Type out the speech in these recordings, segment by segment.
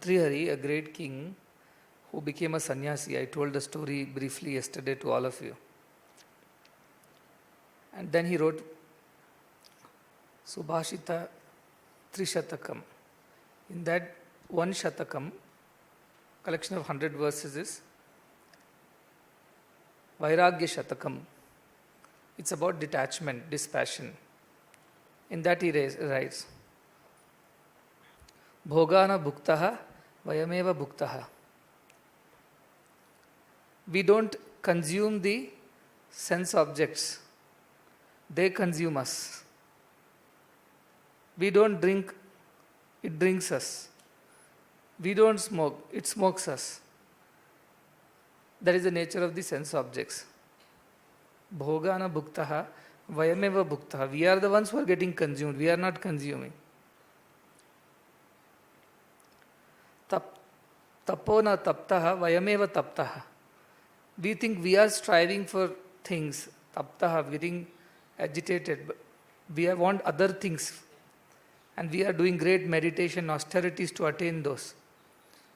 Bhartrihari, a great king who became a sannyasi. I told the story briefly yesterday to all of you. And then he wrote Subhashita Trishatakam. In that one Shatakam, collection of 100 verses is Vairagya Shatakam. It's about detachment, dispassion. In that he writes, Bhogana bhuktaha vayameva bhuktaha. We don't consume the sense objects. They consume us. We don't drink, it drinks us. We don't smoke, it smokes us. That is the nature of the sense objects. Bhogana bhuktaha vayameva bhuktaha. We are the ones who are getting consumed. We are not consuming. Tapona taptaha vayameva taptaha. We think we are striving for things. Taptaha, getting agitated. We want other things. And we are doing great meditation, austerities to attain those.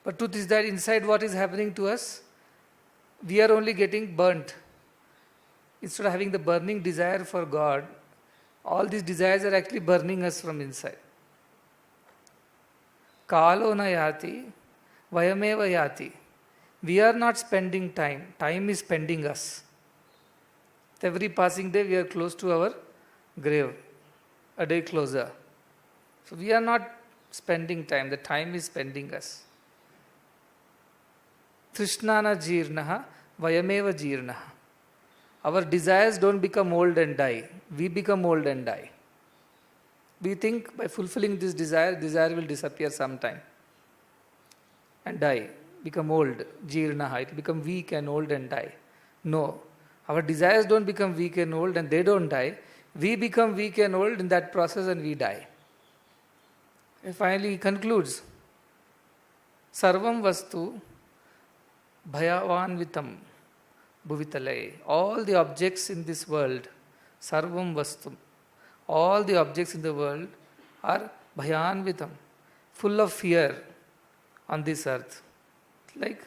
But truth is that inside what is happening to us, we are only getting burnt. Instead of having the burning desire for God, all these desires are actually burning us from inside. Kalo na yati, vayameva yati. We are not spending time. Time is spending us. Every passing day we are close to our grave, a day closer. So we are not spending time. The time is spending us. Trishnana jirnaha, vayameva jirnaha. Our desires don't become old and die. We become old and die. We think by fulfilling this desire will disappear sometime and die, become old, jirnaha. It will become weak and old and die. No, our desires don't become weak and old and they don't die. We become weak and old in that process and we die. And finally he concludes, Sarvam vastu bhayavanvitam bhuvitale. All the objects in this world, sarvam vastu, all the objects in the world are bhayanvitam, full of fear on this earth. Like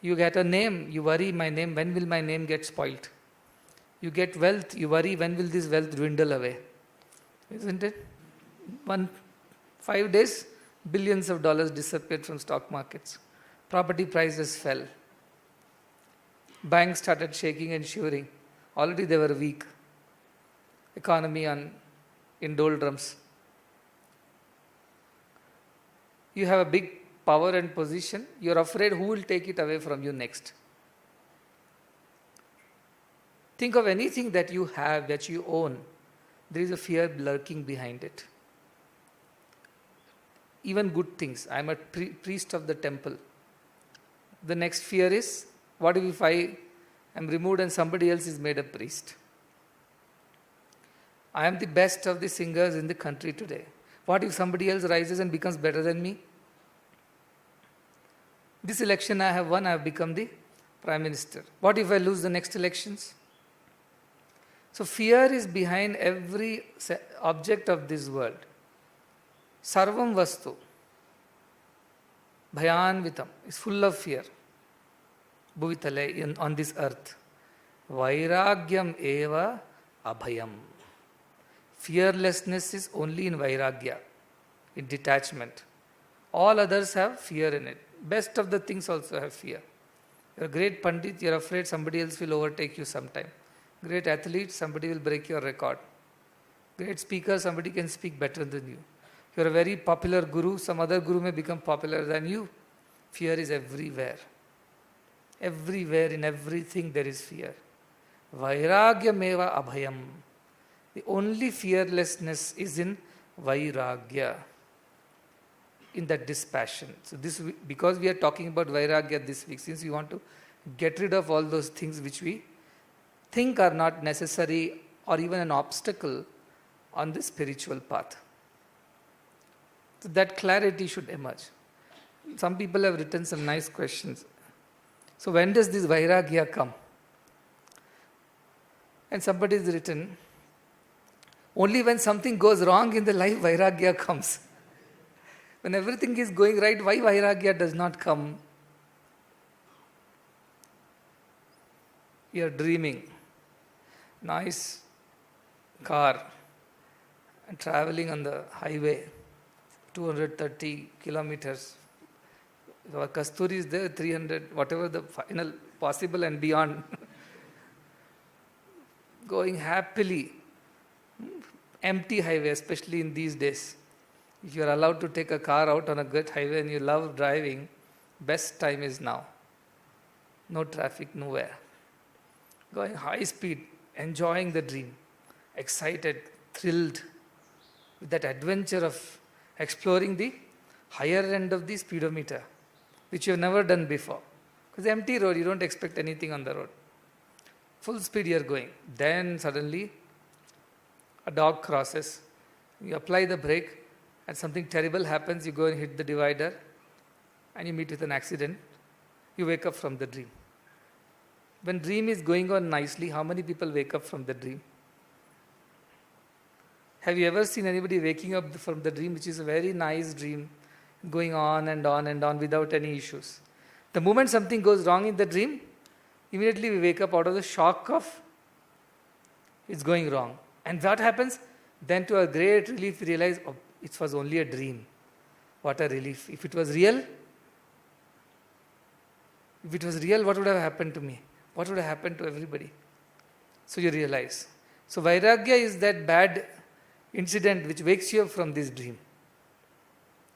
you get a name, you worry my name, when will my name get spoilt? You get wealth, you worry when will this wealth dwindle away? Isn't it? 5 days, billions of dollars disappeared from stock markets. Property prices fell. Banks started shaking and shivering. Already they were weak. Economy in doldrums. You have a big power and position. You are afraid who will take it away from you next. Think of anything that you have, that you own. There is a fear lurking behind it. Even good things. I am a priest of the temple. The next fear is, what if I am removed and somebody else is made a priest? I am the best of the singers in the country today. What if somebody else rises and becomes better than me? This election I have won, I have become the Prime Minister. What if I lose the next elections? So fear is behind every object of this world. Sarvam vastu, bhayanvitam, is full of fear. Bhuvitale, on this earth. Vairagyam eva abhayam. Fearlessness is only in vairagya, in detachment. All others have fear in it. Best of the things also have fear. You're a great Pandit, you're afraid somebody else will overtake you sometime. Great athlete, somebody will break your record. Great speaker, somebody can speak better than you. You're a very popular guru, some other guru may become popular than you. Fear is everywhere. Everywhere, in everything there is fear. Vairagyameva abhayam. The only fearlessness is in vairagya, in that dispassion. So this, because we are talking about vairagya this week, since we want to get rid of all those things which we think are not necessary or even an obstacle on the spiritual path. So that clarity should emerge. Some people have written some nice questions. So when does this vairagya come? And somebody has written, only when something goes wrong in the life, vairagya comes. When everything is going right, why Vairagya does not come? You are dreaming. Nice car and traveling on the highway, 230 kilometers. Our Kasturi is there, 300, whatever the final possible and beyond. Going happily. Empty highway, especially in these days. If you are allowed to take a car out on a good highway and you love driving, best time is now. No traffic, nowhere. Going high speed, enjoying the dream, excited, thrilled with that adventure of exploring the higher end of the speedometer, which you have never done before. Because empty road, you don't expect anything on the road. Full speed you are going. Then suddenly, a dog crosses. You apply the brake, and something terrible happens. You go and hit the divider, and you meet with an accident. You wake up from the dream. When dream is going on nicely, how many people wake up from the dream? Have you ever seen anybody waking up from the dream, which is a very nice dream, going on and on and on without any issues? The moment something goes wrong in the dream, immediately we wake up out of the shock of it's going wrong. And what happens? Then to our great relief, we realize, oh, it was only a dream. What a relief. If it was real, what would have happened to me? What would have happened to everybody? So you realize. So Vairagya is that bad incident which wakes you up from this dream.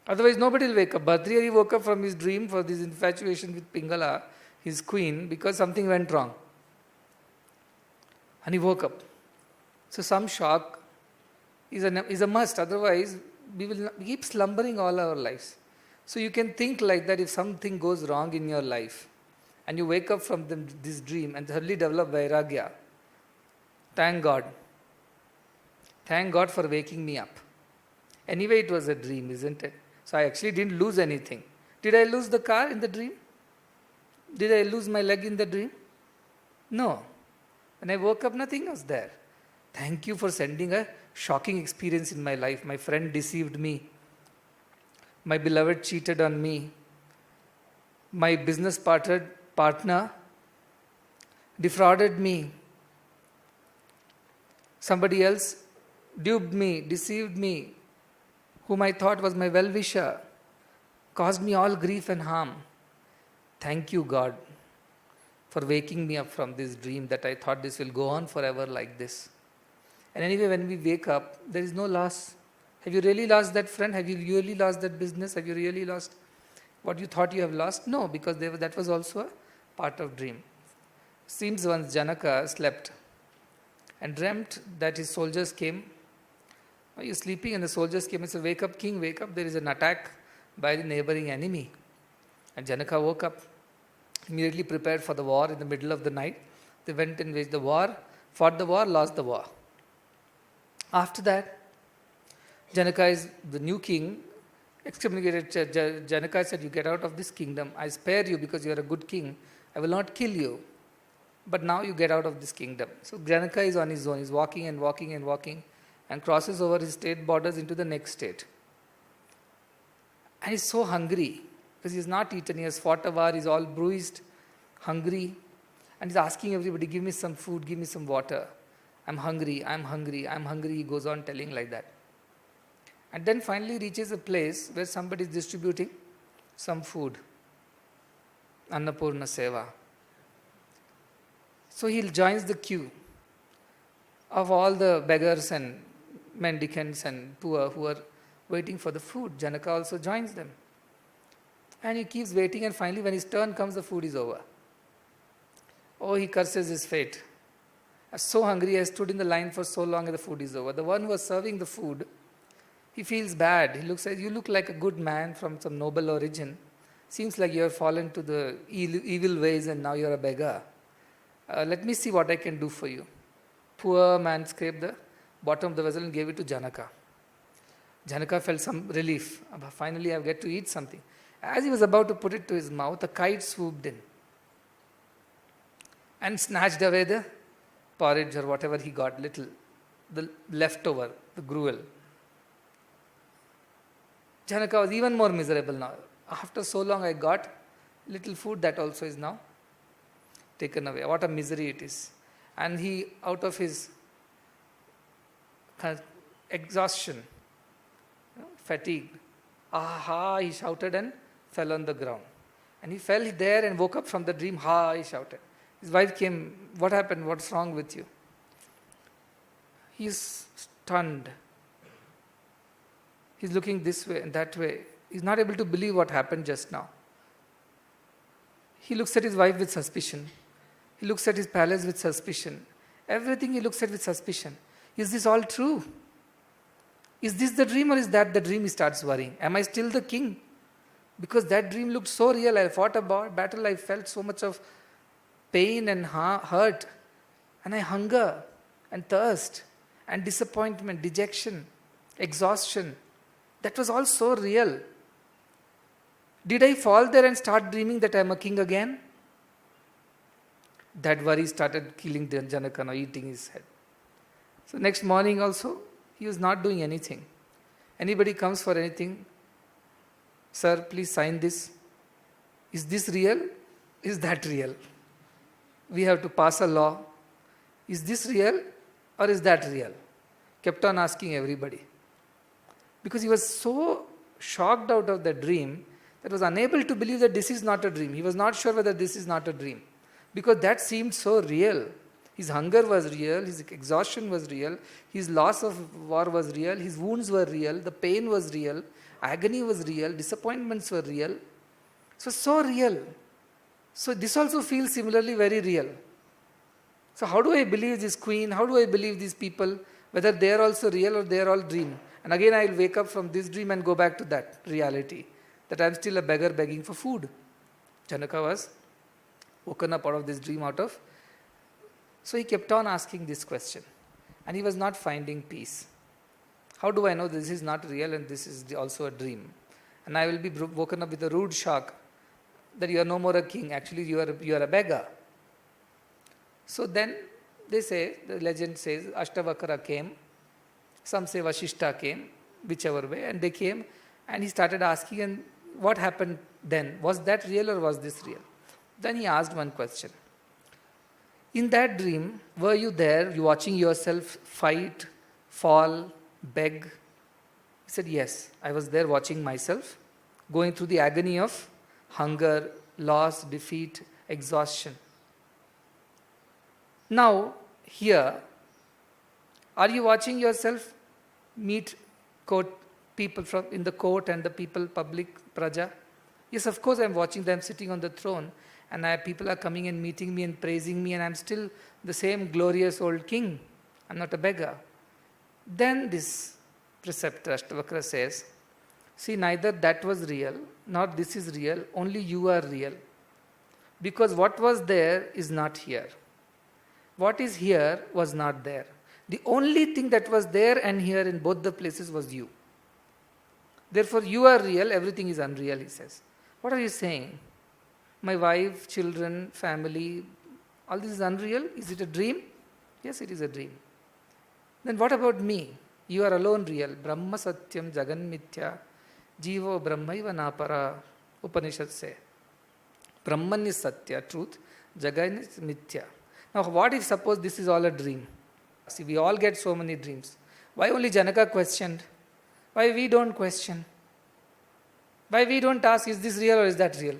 Otherwise nobody will wake up. Bhadrahari woke up from his dream for this infatuation with Pingala, his queen, because something went wrong. And he woke up. So some shock is a must. Otherwise we will keep slumbering all our lives. So you can think like that. If something goes wrong in your life and you wake up from this dream and suddenly develop Vairagya, thank God. Thank God for waking me up. Anyway, it was a dream, isn't it? So I actually didn't lose anything. Did I lose the car in the dream? Did I lose my leg in the dream? No. When I woke up, nothing was there. Thank you for sending a shocking experience in my life. My friend deceived me. My beloved cheated on me. My business partner defrauded me. Somebody else duped me, deceived me, whom I thought was my well-wisher, caused me all grief and harm. Thank you, God, for waking me up from this dream that I thought this will go on forever like this. And anyway, when we wake up, there is no loss. Have you really lost that friend? Have you really lost that business? Have you really lost what you thought you have lost? No, because that was also a part of dream. Seems once Janaka slept and dreamt that his soldiers came. Oh, you're sleeping and the soldiers came and said, wake up, king, wake up. There is an attack by the neighboring enemy. And Janaka woke up, immediately prepared for the war in the middle of the night. They went and waged the war, fought the war, lost the war. After that, Janaka is the new king, excommunicated Janaka said, you get out of this kingdom. I spare you because you are a good king. I will not kill you. But now you get out of this kingdom. So Janaka is on his own. He's walking and walking and walking and crosses over his state borders into the next state. And he's so hungry because he's not eaten. He has fought a war. He's all bruised, hungry. And he's asking everybody, give me some food, give me some water. I'm hungry, I'm hungry, I'm hungry. He goes on telling like that. And then finally reaches a place where somebody is distributing some food. Annapurna Seva. So he joins the queue of all the beggars and mendicants and poor who are waiting for the food. Janaka also joins them. And he keeps waiting, and finally when his turn comes, the food is over. Oh, he curses his fate. I'm so hungry, I stood in the line for so long and the food is over. The one who was serving the food, he feels bad. He looks at, you look like a good man from some noble origin. Seems like you have fallen to the evil ways and now you are a beggar. Let me see what I can do for you. Poor man scraped the bottom of the vessel and gave it to Janaka. Janaka felt some relief. Finally, I get to eat something. As he was about to put it to his mouth, a kite swooped in and snatched away the porridge or whatever he got, the leftover, the gruel. Janaka was even more miserable now. After so long I got little food, that also is now taken away. What a misery it is. And he, out of his exhaustion, fatigue, aha, he shouted and fell on the ground. And he fell there and woke up from the dream, ha, he shouted. His wife came, what happened? What's wrong with you? He is stunned. He's looking this way and that way. He's not able to believe what happened just now. He looks at his wife with suspicion. He looks at his palace with suspicion. Everything he looks at with suspicion. Is this all true? Is this the dream or is that the dream? He starts worrying. Am I still the king? Because that dream looked so real. I fought a battle. I felt so much of pain and hurt. And I hunger and thirst and disappointment, dejection, exhaustion. That was all so real. Did I fall there and start dreaming that I am a king again? That worry started killing Janaka, now eating his head. So next morning also, he was not doing anything. Anybody comes for anything, sir, please sign this. Is this real? Is that real? We have to pass a law. Is this real or is that real? Kept on asking everybody. Because he was so shocked out of the dream that was unable to believe that this is not a dream. He was not sure whether this is not a dream. Because that seemed so real. His hunger was real, his exhaustion was real, his loss of war was real, his wounds were real, the pain was real, agony was real, disappointments were real. So real. So this also feels similarly very real. So how do I believe this queen? How do I believe these people? Whether they are also real or they are all dream. And again I will wake up from this dream and go back to that reality. That I am still a beggar begging for food. Janaka was woken up out of this dream So he kept on asking this question. And he was not finding peace. How do I know this is not real and this is also a dream? And I will be woken up with a rude shock that you are no more a king. Actually, you are a beggar. So then they say, the legend says, Ashtavakra came. Some say Vashishta came, whichever way. And they came and he started asking, and what happened then? Was that real or was this real? Then he asked one question. In that dream, were you there, you watching yourself fight, fall, beg? He said, yes, I was there watching myself, going through the agony of hunger, loss, defeat, exhaustion. Now, here, are you watching yourself meet people in the court and the people, public, praja? Yes, of course I am watching them sitting on the throne and people are coming and meeting me and praising me and I am still the same glorious old king. I am not a beggar. Then this preceptor Ashtavakra says, see, neither that was real, nor this is real, only you are real. Because what was there is not here. What is here was not there. The only thing that was there and here in both the places was you. Therefore, you are real, everything is unreal, he says. What are you saying? My wife, children, family, all this is unreal? Is it a dream? Yes, it is a dream. Then what about me? You are alone real. Brahma Satyam Jagan Mithya Jivo Brahmaiva Napara, Upanishad say. Brahman is Satya, truth. Jagan is Mithya. Now what if suppose this is all a dream? See, we all get so many dreams. Why only Janaka questioned? Why we don't question? Why we don't ask, is this real or is that real?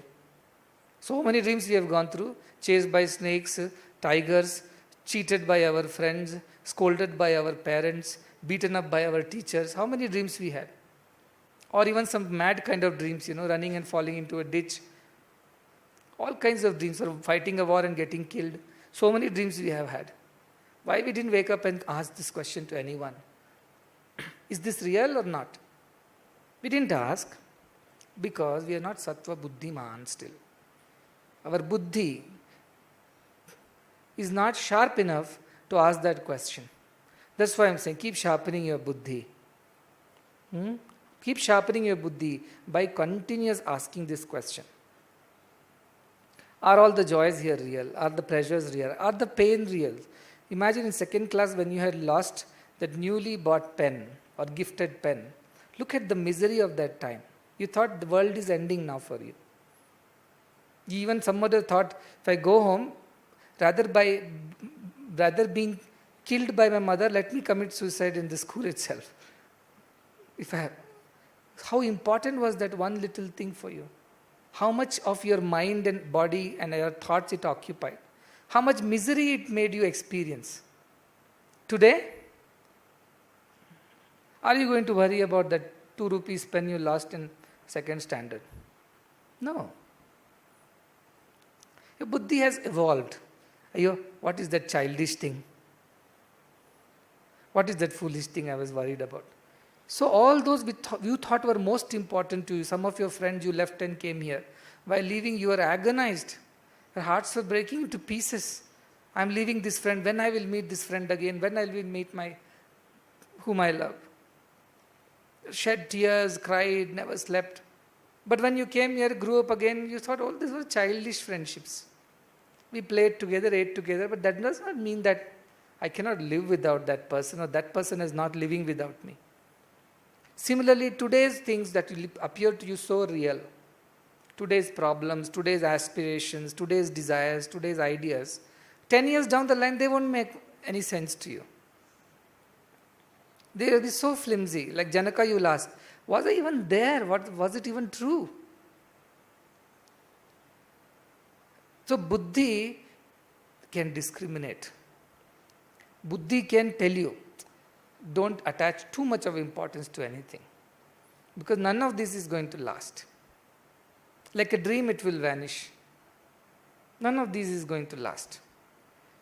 So many dreams we have gone through. Chased by snakes, tigers, cheated by our friends, scolded by our parents, beaten up by our teachers. How many dreams we had? Or even some mad kind of dreams, running and falling into a ditch. All kinds of dreams, or fighting a war and getting killed. So many dreams we have had. Why we didn't wake up and ask this question to anyone? Is this real or not? We didn't ask because we are not sattva buddhiman still. Our buddhi is not sharp enough to ask that question. That's why I'm saying keep sharpening your buddhi. Keep sharpening your buddhi by continuous asking this question. Are all the joys here real? Are the pleasures real? Are the pain real? Imagine in second class when you had lost that newly bought pen or gifted pen. Look at the misery of that time. You thought the world is ending now for you. Even some other thought, if I go home, rather being killed by my mother, let me commit suicide in the school itself. How important was that one little thing for you? How much of your mind and body and your thoughts it occupied? How much misery it made you experience? Today, are you going to worry about that 2 rupees pen you lost in second standard? No. Your buddhi has evolved. What is that childish thing? What is that foolish thing I was worried about? So all those you thought were most important to you. Some of your friends you left and came here. While leaving, you were agonized. Your hearts were breaking to pieces. I am leaving this friend. When I will meet this friend again? When I will meet whom I love? Shed tears, cried, never slept. But when you came here, grew up again, you thought all these were childish friendships. We played together, ate together, but that does not mean that I cannot live without that person or that person is not living without me. Similarly, today's things that will appear to you so real, today's problems, today's aspirations, today's desires, today's ideas, 10 years down the line, they won't make any sense to you. They will be so flimsy. Like Janaka, you will ask, was I even there? Was it even true? So buddhi can discriminate. Buddhi can tell you, don't attach too much of importance to anything. Because none of this is going to last. Like a dream, it will vanish. None of this is going to last.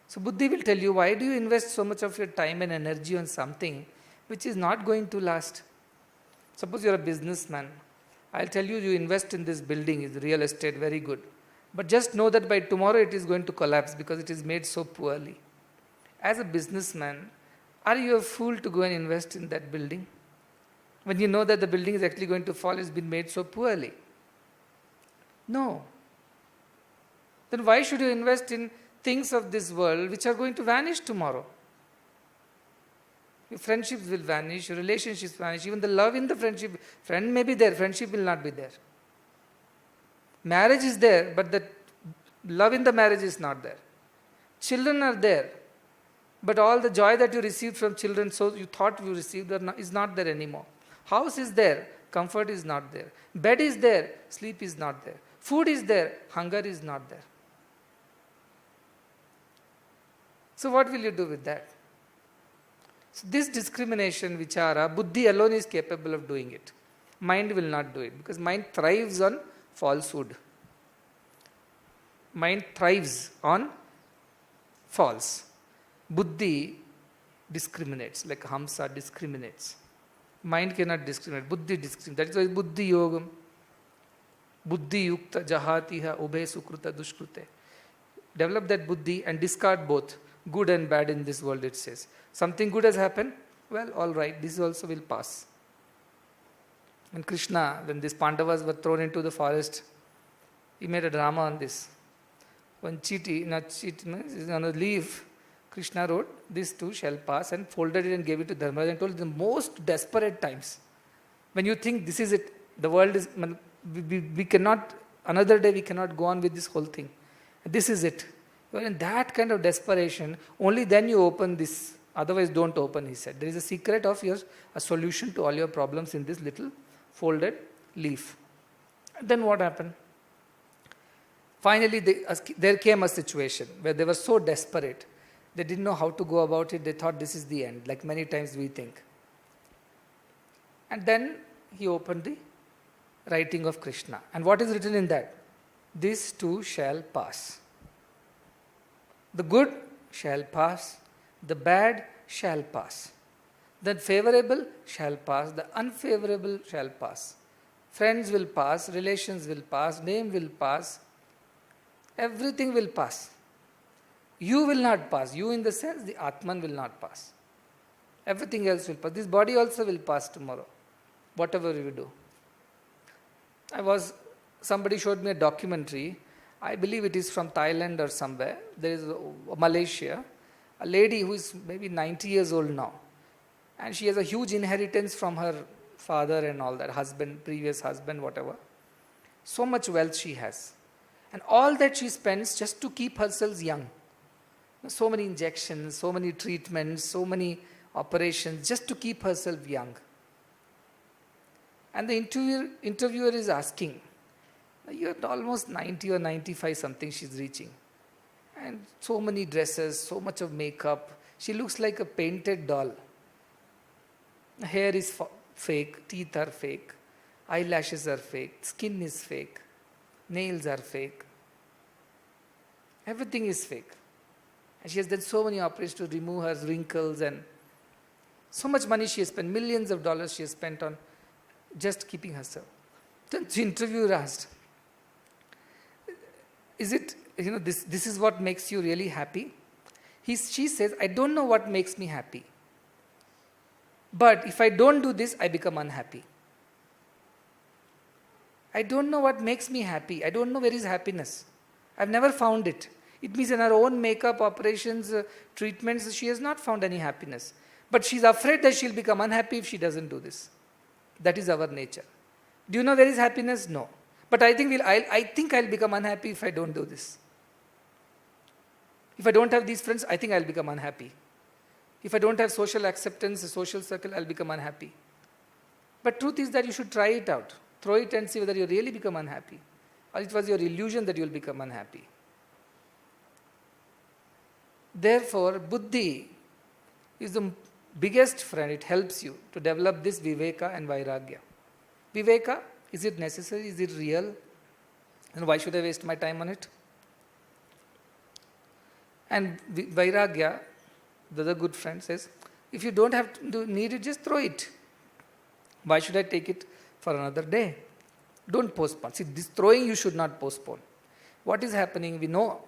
So buddhi will tell you, why do you invest so much of your time and energy on something which is not going to last? Suppose you're a businessman. I'll tell you, you invest in this building, is real estate, very good. But just know that by tomorrow it is going to collapse because it is made so poorly. As a businessman, are you a fool to go and invest in that building? When you know that the building is actually going to fall, it's been made so poorly. No. Then why should you invest in things of this world which are going to vanish tomorrow? Your friendships will vanish, your relationships vanish, even the love in the friendship. Friend may be there, friendship will not be there. Marriage is there, but the love in the marriage is not there. Children are there, but all the joy that you received from children, so you thought you received, is not there anymore. House is there, comfort is not there. Bed is there, sleep is not there. Food is there, hunger is not there. So what will you do with that? So this discrimination, vichara, buddhi alone is capable of doing it. Mind will not do it because mind thrives on falsehood. Mind thrives on false. Buddhi discriminates, like Hamsa discriminates. Mind cannot discriminate. Buddhi discriminates. That is why buddhi yogam. Buddhi yukta jahatiha ubhe sukruta dushkrute. Develop that buddhi and discard both good and bad in this world, it says. Something good has happened, well, all right, this also will pass. And Krishna, when these Pandavas were thrown into the forest, he made a drama on this. One on a leaf, Krishna wrote, "This too shall pass," and folded it and gave it to Dharmaraj and told the most desperate times. When you think this is it, the world is, we cannot, another day we cannot go on with this whole thing. This is it. You are in that kind of desperation, only then you open this. Otherwise, don't open, he said. There is a secret of a solution to all your problems in this little folded leaf. And then what happened? Finally, there came a situation where they were so desperate, they didn't know how to go about it. They thought this is the end, like many times we think. And then he opened the writing of Krishna. And what is written in that? This too shall pass. The good shall pass. The bad shall pass. The favorable shall pass. The unfavorable shall pass. Friends will pass. Relations will pass. Name will pass. Everything will pass. You will not pass. You in the sense, the Atman will not pass. Everything else will pass. This body also will pass tomorrow. Whatever you do. Somebody showed me a documentary. I believe it is from Thailand or somewhere. There is Malaysia. A lady who is maybe 90 years old now. And she has a huge inheritance from her father and all that, husband, previous husband, whatever. So much wealth she has. And all that she spends just to keep herself young. So many injections, so many treatments, so many operations, just to keep herself young. And the interviewer is asking, you're almost 90 or 95 something she's reaching. And so many dresses, so much of makeup. She looks like a painted doll. Hair is fake, teeth are fake, eyelashes are fake, skin is fake, nails are fake. Everything is fake. And she has done so many operations to remove her wrinkles, and so much money she has spent, millions of dollars she has spent on just keeping herself. Then the interviewer asked, is it, this is what makes you really happy? She says, I don't know what makes me happy. But if I don't do this, I become unhappy. I don't know what makes me happy. I don't know where is happiness. I've never found it. It means in her own makeup, operations, treatments, she has not found any happiness. But she's afraid that she'll become unhappy if she doesn't do this. That is our nature. Do you know where is happiness? No. But I think I'll become unhappy if I don't do this. If I don't have these friends, I think I'll become unhappy. If I don't have social acceptance, a social circle, I'll become unhappy. But truth is that you should try it out. Throw it and see whether you really become unhappy. Or it was your illusion that you'll become unhappy. Therefore, buddhi is the biggest friend. It helps you to develop this viveka and vairagya. Viveka, is it necessary? Is it real? And why should I waste my time on it? And vairagya, the other good friend says, if you don't need it, just throw it. Why should I take it for another day? Don't postpone. See, this throwing you should not postpone. What is happening? We know,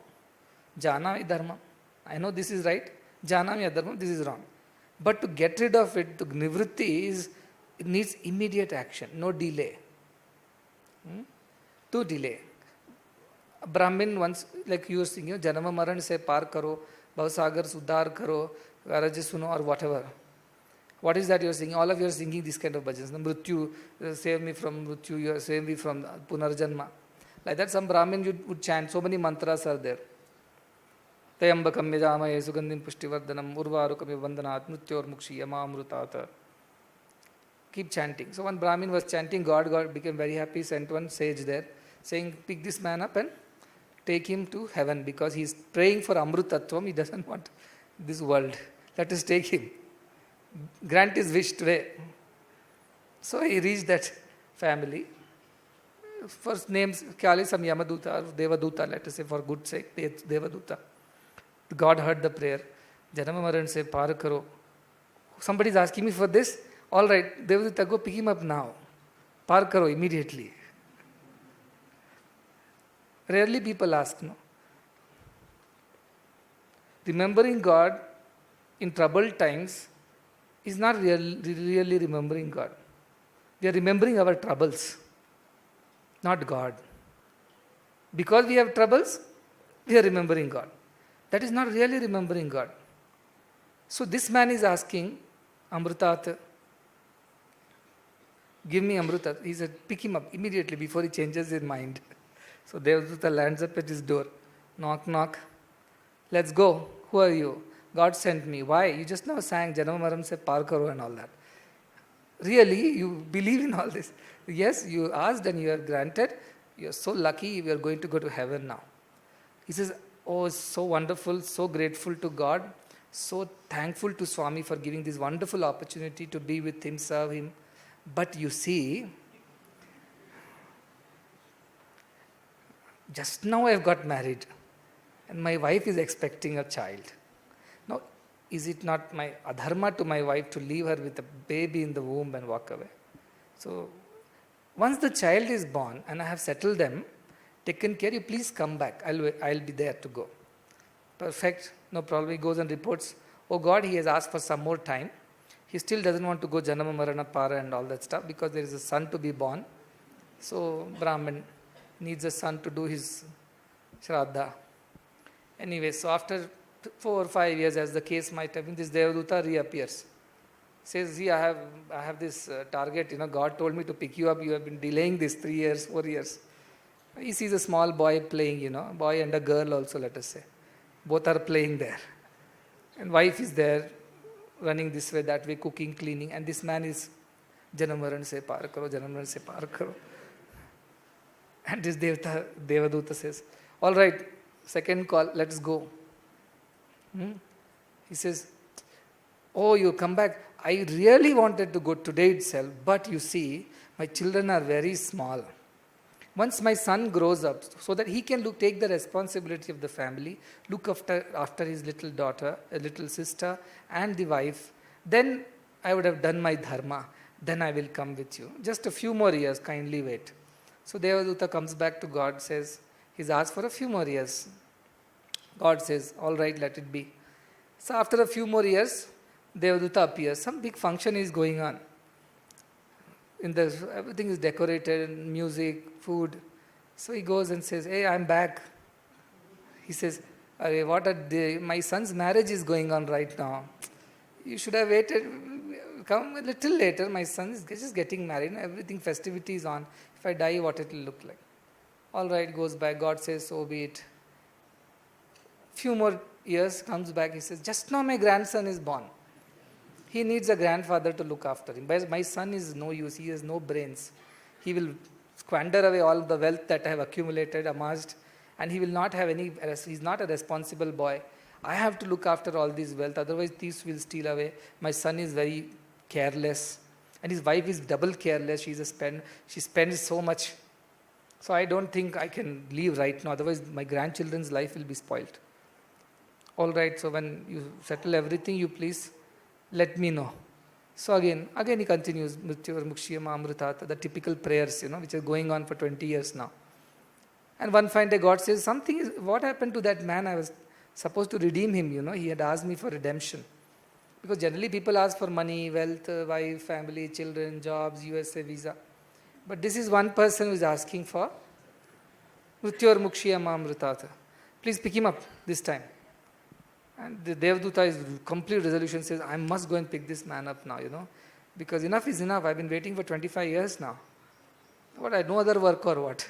janami dharma. I know this is right. Janami dharma, this is wrong. But to get rid of it, the nivritti it needs immediate action, no delay. To delay. A Brahmin once, like you were singing, Janama Maran se par karo, Bhavsagar sudhar karo, Garaja suno, or whatever. What is that you are singing? All of you are singing this kind of bhajans. Mrityu, save me from Mrityu, save me from Punarjanma. Like that, some Brahmin would chant, so many mantras are there. Tayambakam yajamaye sugandhim pushtivardhanam urvarukam vandanat mrityor mukshiyama amrutata. Keep chanting. So one Brahmin was chanting, God became very happy, sent one sage there, saying, pick this man up and take him to heaven, because he is praying for Amrutatvam, he doesn't want this world. Let us take him. Grant his wish today. So he reached that family. First names, Kyali some Yamaduta or Devaduta, let us say for good sake, Devaduta. God heard the prayer. Janama Maran se par karo. Somebody is asking me for this. All right, Devaduta, go pick him up now. Par karo immediately. Rarely people ask, no? Remembering God in troubled times is not really remembering God. We are remembering our troubles, not God. Because we have troubles, we are remembering God. That is not really remembering God. So this man is asking, Amrutat, give me Amrutat. He said, pick him up immediately before he changes his mind. So Devaduta lands up at his door. Knock, knock. Let's go. Who are you? God sent me. Why? You just now sang Janama Maram se par karo and all that. Really? You believe in all this? Yes, you asked and you are granted. You are so lucky you are going to go to heaven now. He says, oh, so wonderful, so grateful to God, so thankful to Swami for giving this wonderful opportunity to be with him, serve him. But you see, just now I have got married and my wife is expecting a child. Now, is it not my adharma to my wife to leave her with a baby in the womb and walk away? So, once the child is born and I have settled them, taken care, you please come back. I'll be there to go. Perfect, no problem. He goes and reports, oh God, he has asked for some more time. He still doesn't want to go Janama Marana Para and all that stuff because there is a son to be born. So, Brahman needs a son to do his Shraddha. Anyway, so after 4 or 5 years, as the case might have been, this Devaduta reappears. Says, see, I have this target, God told me to pick you up. You have been delaying this 3 years, 4 years. He sees a small boy playing, a boy and a girl also, let us say. Both are playing there. And wife is there, running this way, that way, cooking, cleaning. And this man is, Janam Maran se paar karo, Janam Maran se paar karo. And this Devaduta says, all right, second call, let's go. He says, oh, you come back. I really wanted to go today itself, but you see, my children are very small. Once my son grows up, so that he can take the responsibility of the family, look after his little daughter, a little sister, and the wife, then I would have done my dharma. Then I will come with you. Just a few more years, kindly wait. So Devaduta comes back to God, says, he's asked for a few more years. God says, all right, let it be. So after a few more years, Devaduta appears. Some big function is going on. Everything is decorated, music, food. So he goes and says, hey, I'm back. He says, my son's marriage is going on right now. You should have waited, come a little later. My son is just getting married. Everything, festivity is on. If I die, what it will look like? All right, goes back. God says, so be it. Few more years, comes back. He says, just now my grandson is born. He needs a grandfather to look after him. But my son is no use. He has no brains. He will squander away all the wealth that I have accumulated, amassed, and he will not have any. He's not a responsible boy. I have to look after all this wealth. Otherwise, thieves will steal away. My son is very careless, and his wife is double careless. She spends so much. So I don't think I can leave right now. Otherwise, my grandchildren's life will be spoiled. All right. So when you settle everything, you please let me know. So again he continues, Mrityor Mukshiyam Amrutat, the typical prayers, which are going on for 20 years now. And one fine day God says, what happened to that man? I was supposed to redeem him, he had asked me for redemption. Because generally people ask for money, wealth, wife, family, children, jobs, USA visa. But this is one person who is asking for Mrityor Mukshiyam Amrutat. Please pick him up this time. And the Devaduta is complete resolution, says, I must go and pick this man up now, because enough is enough. I've been waiting for 25 years now. What, I had no other work or what?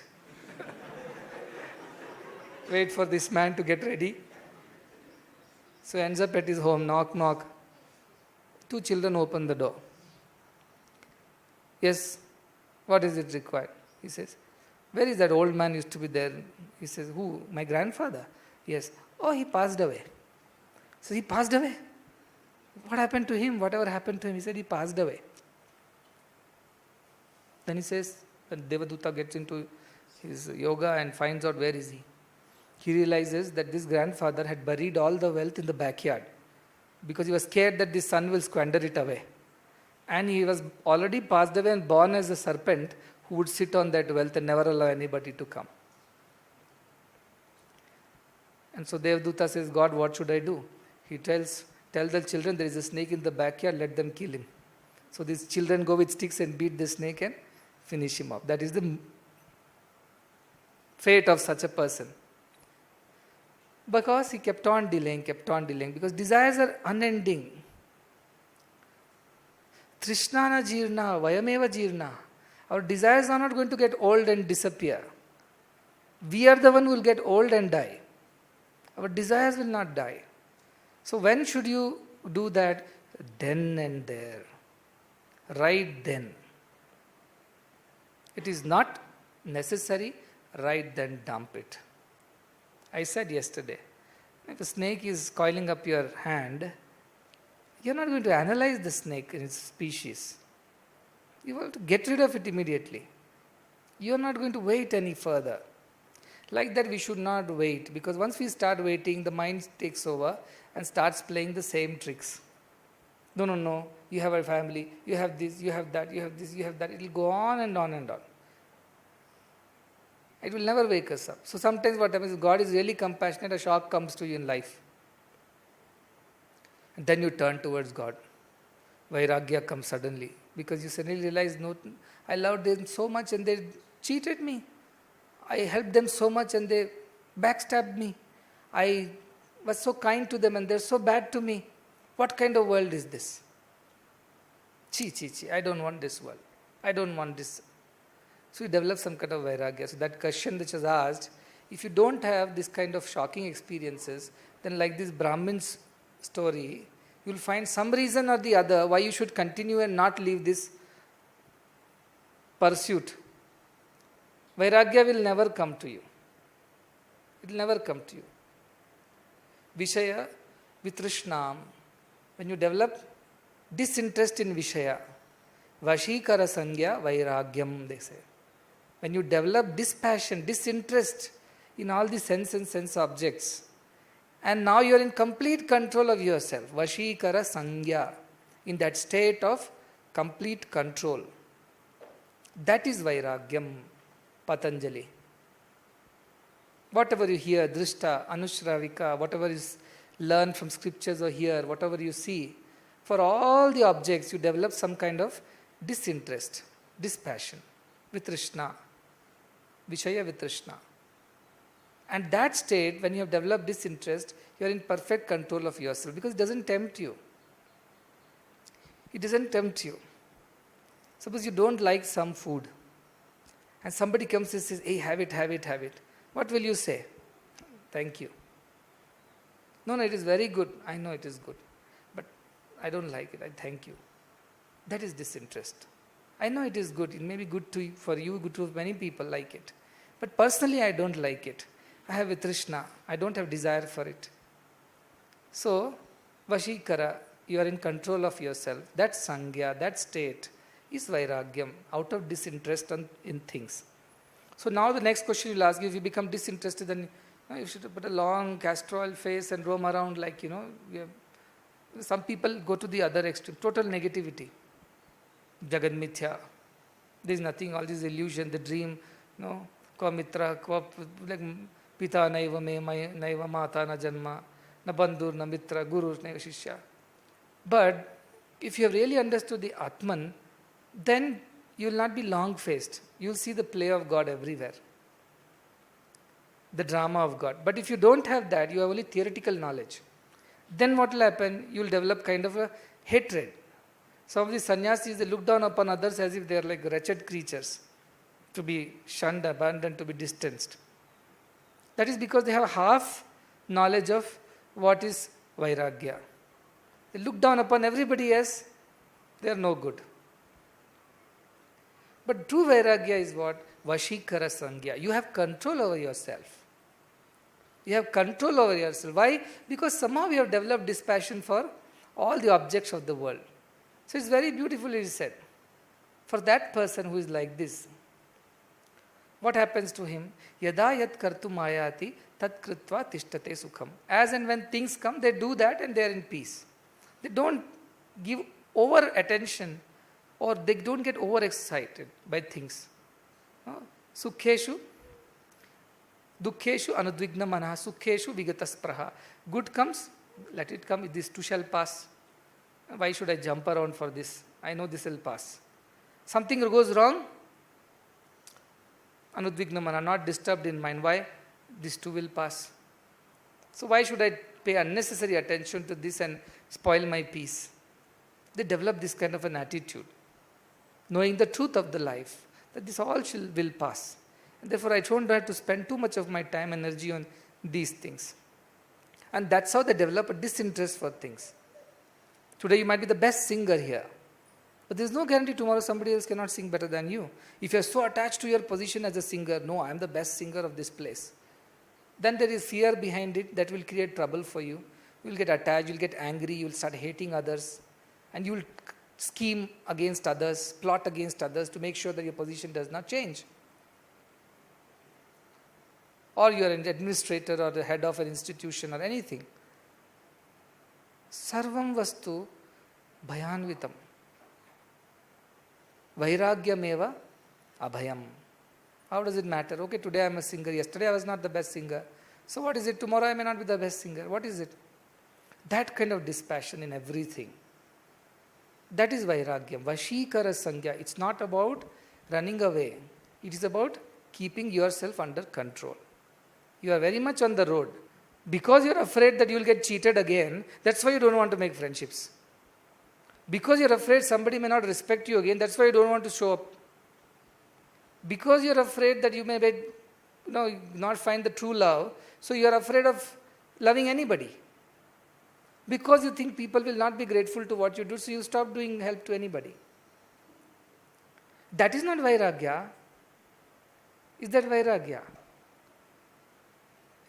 Wait for this man to get ready. So ends up at his home, knock, knock. 2 children open the door. Yes, what is it required? He says, where is that old man used to be there? He says, who? My grandfather? Yes. Oh, he passed away. So he passed away. What happened to him? Whatever happened to him? He said he passed away. Then he says, when Devaduta gets into his yoga and finds out where is he, he realizes that this grandfather had buried all the wealth in the backyard because he was scared that this son will squander it away. And he was already passed away and born as a serpent who would sit on that wealth and never allow anybody to come. And so Devaduta says, God, what should I do? He tell the children, there is a snake in the backyard, let them kill him. So these children go with sticks and beat the snake and finish him up. That is the fate of such a person. Because he kept on delaying, because desires are unending. Trishnana jirna, vayameva jirna. Our desires are not going to get old and disappear. We are the one who will get old and die. Our desires will not die. So when should you do that? Then and there. Right then. It is not necessary, right then dump it. I said yesterday, if a snake is coiling up your hand, you're not going to analyze the snake in its species. You want to get rid of it immediately. You're not going to wait any further. Like that, we should not wait, because once we start waiting, the mind takes over and starts playing the same tricks. No, you have a family, you have this, you have that, you have this, you have that. It will go on and on and on. It will never wake us up. So sometimes what happens is God is really compassionate, a shock comes to you in life. And then you turn towards God. Vairagya comes suddenly, because you suddenly realize, no, I loved them so much and they cheated me. I helped them so much and they backstabbed me. I was so kind to them and they're so bad to me. What kind of world is this? Chi, I don't want this world. I don't want this. So you develop some kind of vairagya. So that question which was asked, if you don't have this kind of shocking experiences, then like this Brahmin's story, you will find some reason or the other why you should continue and not leave this pursuit. Vairagya will never come to you. It will never come to you. Vishaya vitrishnam. When you develop disinterest in Vishaya, Vashikara Sangya Vairagyam, they say. When you develop dispassion, disinterest in all the sense and sense objects, and now you are in complete control of yourself, Vashikara Sangya, in that state of complete control. That is Vairagyam, Patanjali. Whatever you hear, Drishta, Anushravika, whatever is learned from scriptures or hear, whatever you see, for all the objects you develop some kind of disinterest, dispassion, vitrishna, Vishaya vitrishna. And that state, when you have developed disinterest, you are in perfect control of yourself because it doesn't tempt you. It doesn't tempt you. Suppose you don't like some food and somebody comes and says, hey, have it, have it, have it. What will you say? Thank you. No, it is very good. I know it is good. But I don't like it. I thank you. That is disinterest. I know it is good. It may be good for you, good to many people like it. But personally, I don't like it. I have vitrishna. I don't have desire for it. So, Vashikara, you are in control of yourself. That sangya, that state is vairagyam, out of disinterest in things. So now the next question will ask you, if you become disinterested, then you should put a long castor oil face and roam around like, some people go to the other extreme, total negativity. Jagad mithya. There is nothing, all this illusion, the dream, Kwa mitra, kwa like pita naiva me, naiva mata na janma, na bandhur, na mitra, guru, na shishya. But if you have really understood the Atman, then you will not be long-faced. You will see the play of God everywhere. The drama of God. But if you don't have that, you have only theoretical knowledge. Then what will happen? You will develop kind of a hatred. Some of the sannyasis, they look down upon others as if they are like wretched creatures, to be shunned, abandoned, to be distanced. That is because they have half knowledge of what is vairagya. They look down upon everybody as they are no good. But true vairagya is what? Vashikara Sangya. You have control over yourself. You have control over yourself. Why? Because somehow you have developed dispassion for all the objects of the world. So it's very beautifully said. For that person who is like this, what happens to him? Yada yat kartum ayati tat kritva tishtate sukham. As and when things come, they do that and they are in peace. They don't give over attention or they don't get overexcited by things. Sukheshu, dukkheshu anudvigna manah, sukheshu vigataspraha. Good comes, let it come, this too shall pass. Why should I jump around for this? I know this will pass. Something goes wrong, anudvigna manah, not disturbed in mind. Why? This too will pass. So why should I pay unnecessary attention to this and spoil my peace? They develop this kind of an attitude, knowing the truth of the life, that this all will pass. And therefore, I don't have to spend too much of my time and energy on these things. And that's how they develop a disinterest for things. Today, you might be the best singer here. But there's no guarantee tomorrow somebody else cannot sing better than you. If you're so attached to your position as a singer, no, I'm the best singer of this place. Then there is fear behind it that will create trouble for you. You will get attached, you'll get angry, you'll start hating others. And you will scheme against others, plot against others to make sure that your position does not change. Or you are an administrator or the head of an institution or anything. Sarvam vastu bhayanvitam. Vairagyameva abhayam. How does it matter? Okay, today I am a singer. Yesterday I was not the best singer. So what is it? Tomorrow I may not be the best singer. What is it? That kind of dispassion in everything. That is vairagyam. Vashikara sangya. It's not about running away. It is about keeping yourself under control. You are very much on the road. Because you are afraid that you will get cheated again, that's why you don't want to make friendships. Because you're afraid somebody may not respect you again, that's why you don't want to show up. Because you're afraid that you may not find the true love, so you're afraid of loving anybody. Because you think people will not be grateful to what you do, so you stop doing help to anybody. That is not Vairagya. Is that Vairagya?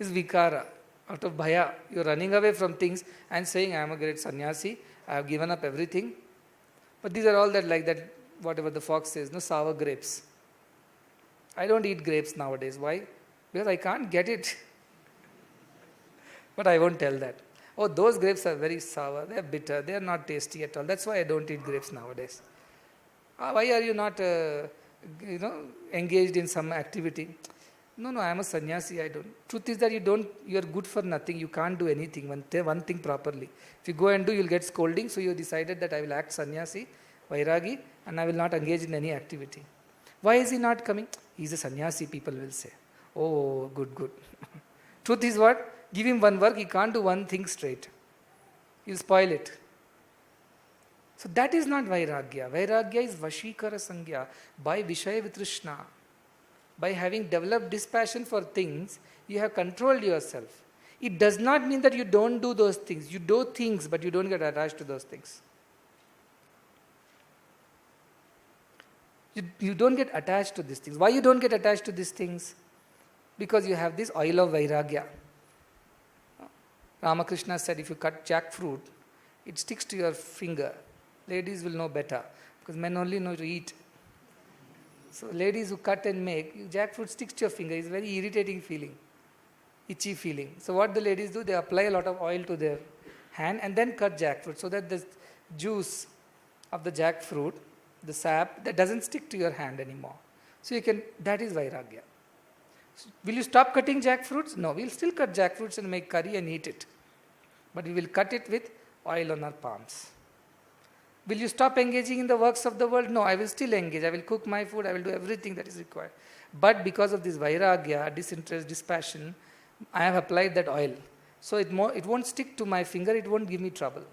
It's Vikara. Out of Bhaya, you're running away from things and saying, I am a great sannyasi, I have given up everything. But these are all that, like that, whatever the fox says, no sour grapes. I don't eat grapes nowadays. Why? Because I can't get it. But I won't tell that. Oh, those grapes are very sour, they are bitter, they are not tasty at all. That's why I don't eat grapes nowadays. Why are you not engaged in some activity? No, I am a sannyasi, I don't. Truth is that you are good for nothing, you can't do anything, one thing properly. If you go and do, you'll get scolding, so you decided that I will act sannyasi, vairagi, and I will not engage in any activity. Why is he not coming? He is a sannyasi, people will say. Oh, good. Truth is what? Give him one work, he can't do one thing straight. He'll spoil it. So that is not Vairagya. Vairagya is Vashikara Sangya, by Vishaya Vitrishna. By having developed dispassion for things, you have controlled yourself. It does not mean that you don't do those things. You do things, but you don't get attached to those things. You don't get attached to these things. Why you don't get attached to these things? Because you have this oil of Vairagya. Ramakrishna said, if you cut jackfruit, it sticks to your finger. Ladies will know better, because men only know to eat. So ladies who cut and make, jackfruit sticks to your finger. It's a very irritating feeling, itchy feeling. So what the ladies do, they apply a lot of oil to their hand and then cut jackfruit, so that the juice of the jackfruit, the sap, that doesn't stick to your hand anymore. So that is Vairagya. So will you stop cutting jackfruits? No, we'll still cut jackfruits and make curry and eat it. But we will cut it with oil on our palms. Will you stop engaging in the works of the world? No, I will still engage. I will cook my food. I will do everything that is required. But because of this Vairagya, disinterest, dispassion, I have applied that oil. So it won't stick to my finger. It won't give me trouble.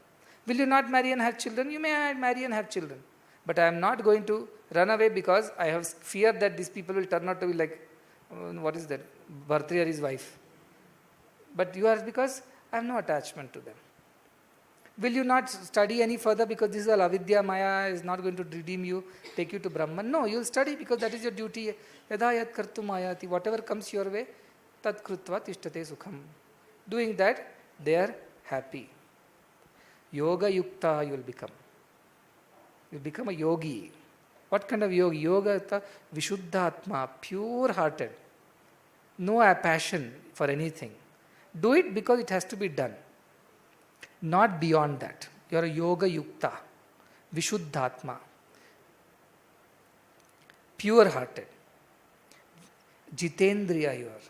Will you not marry and have children? You may marry and have children. But I am not going to run away because I have fear that these people will turn out to be like, what is that? Bhartrihari's wife. But you are, because I have no attachment to them. Will you not study any further because this is all avidya, maya is not going to redeem you, take you to Brahman? No, you will study because that is your duty. Yada yad kartum ayati, whatever comes your way, tad krutva tishtate sukham. Doing that, they are happy. Yoga yukta you will become. You will become a yogi. What kind of yogi? Yoga vishuddhatma, pure hearted. No passion for anything. Do it because it has to be done. Not beyond that. You are a yoga yukta, vishuddhatma, pure hearted. Jitendriya you are.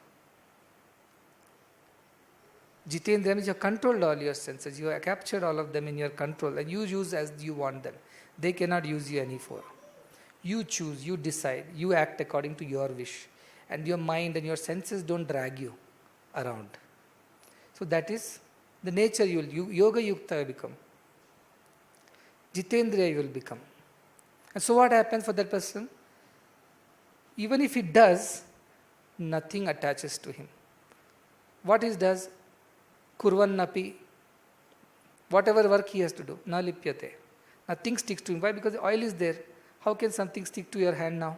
Jitendriya means you have controlled all your senses. You have captured all of them in your control and you use as you want them. They cannot use you any more. You choose, you decide, you act according to your wish. And your mind and your senses don't drag you around. So that is the nature you will, yoga yukta you become. Jitendriya you will become. And so what happens for that person? Even if he does, nothing attaches to him. What he does? Kurvan napi. Whatever work he has to do, na lipyate. Nothing sticks to him. Why? Because the oil is there. How can something stick to your hand now?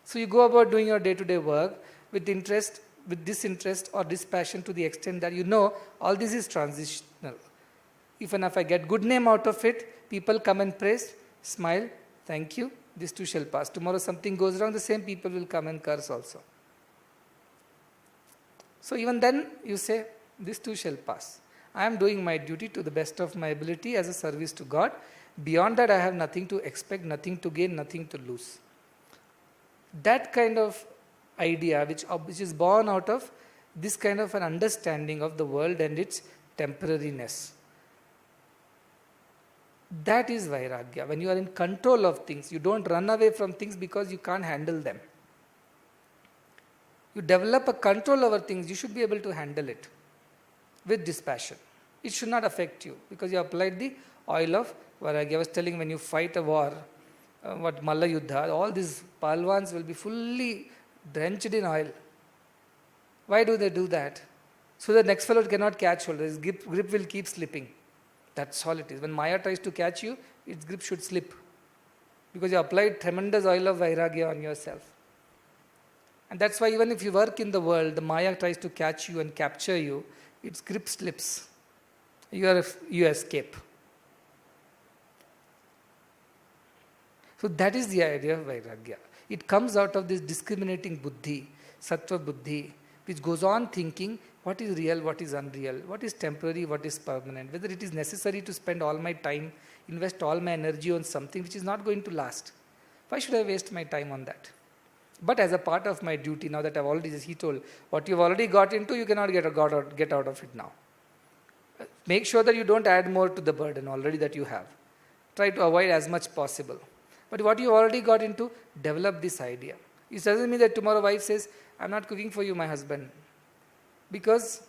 So you go about doing your day-to-day work with interest, with disinterest or dispassion, to the extent that you know all this is transitional. Even if I get good name out of it, people come and praise, smile, thank you, this too shall pass. Tomorrow something goes wrong, the same people will come and curse also. So even then you say, this too shall pass. I am doing my duty to the best of my ability as a service to God. Beyond that I have nothing to expect, nothing to gain, nothing to lose. That kind of idea which is born out of this kind of an understanding of the world and its temporariness. That is Vairagya. When you are in control of things, you don't run away from things because you can't handle them. You develop a control over things, you should be able to handle it with dispassion. It should not affect you because you applied the oil of Vairagya. I was telling, when you fight a war, what Malla Yuddha, all these palwans will be fully drenched in oil. Why do they do that? So the next fellow cannot catch hold. His grip will keep slipping. That's all it is. When Maya tries to catch you, its grip should slip. Because you applied tremendous oil of Vairagya on yourself. And that's why even if you work in the world, the Maya tries to catch you and capture you, its grip slips. You escape. So that is the idea of Vairagya. It comes out of this discriminating buddhi, sattva buddhi, which goes on thinking what is real, what is unreal, what is temporary, what is permanent, whether it is necessary to spend all my time, invest all my energy on something which is not going to last. Why should I waste my time on that? But as a part of my duty, now that I've already, as he told, what you've already got into, you cannot get out of it now. Make sure that you don't add more to the burden already that you have. Try to avoid as much possible. But what you already got into, develop this idea. It doesn't mean that tomorrow wife says, I'm not cooking for you, my husband, because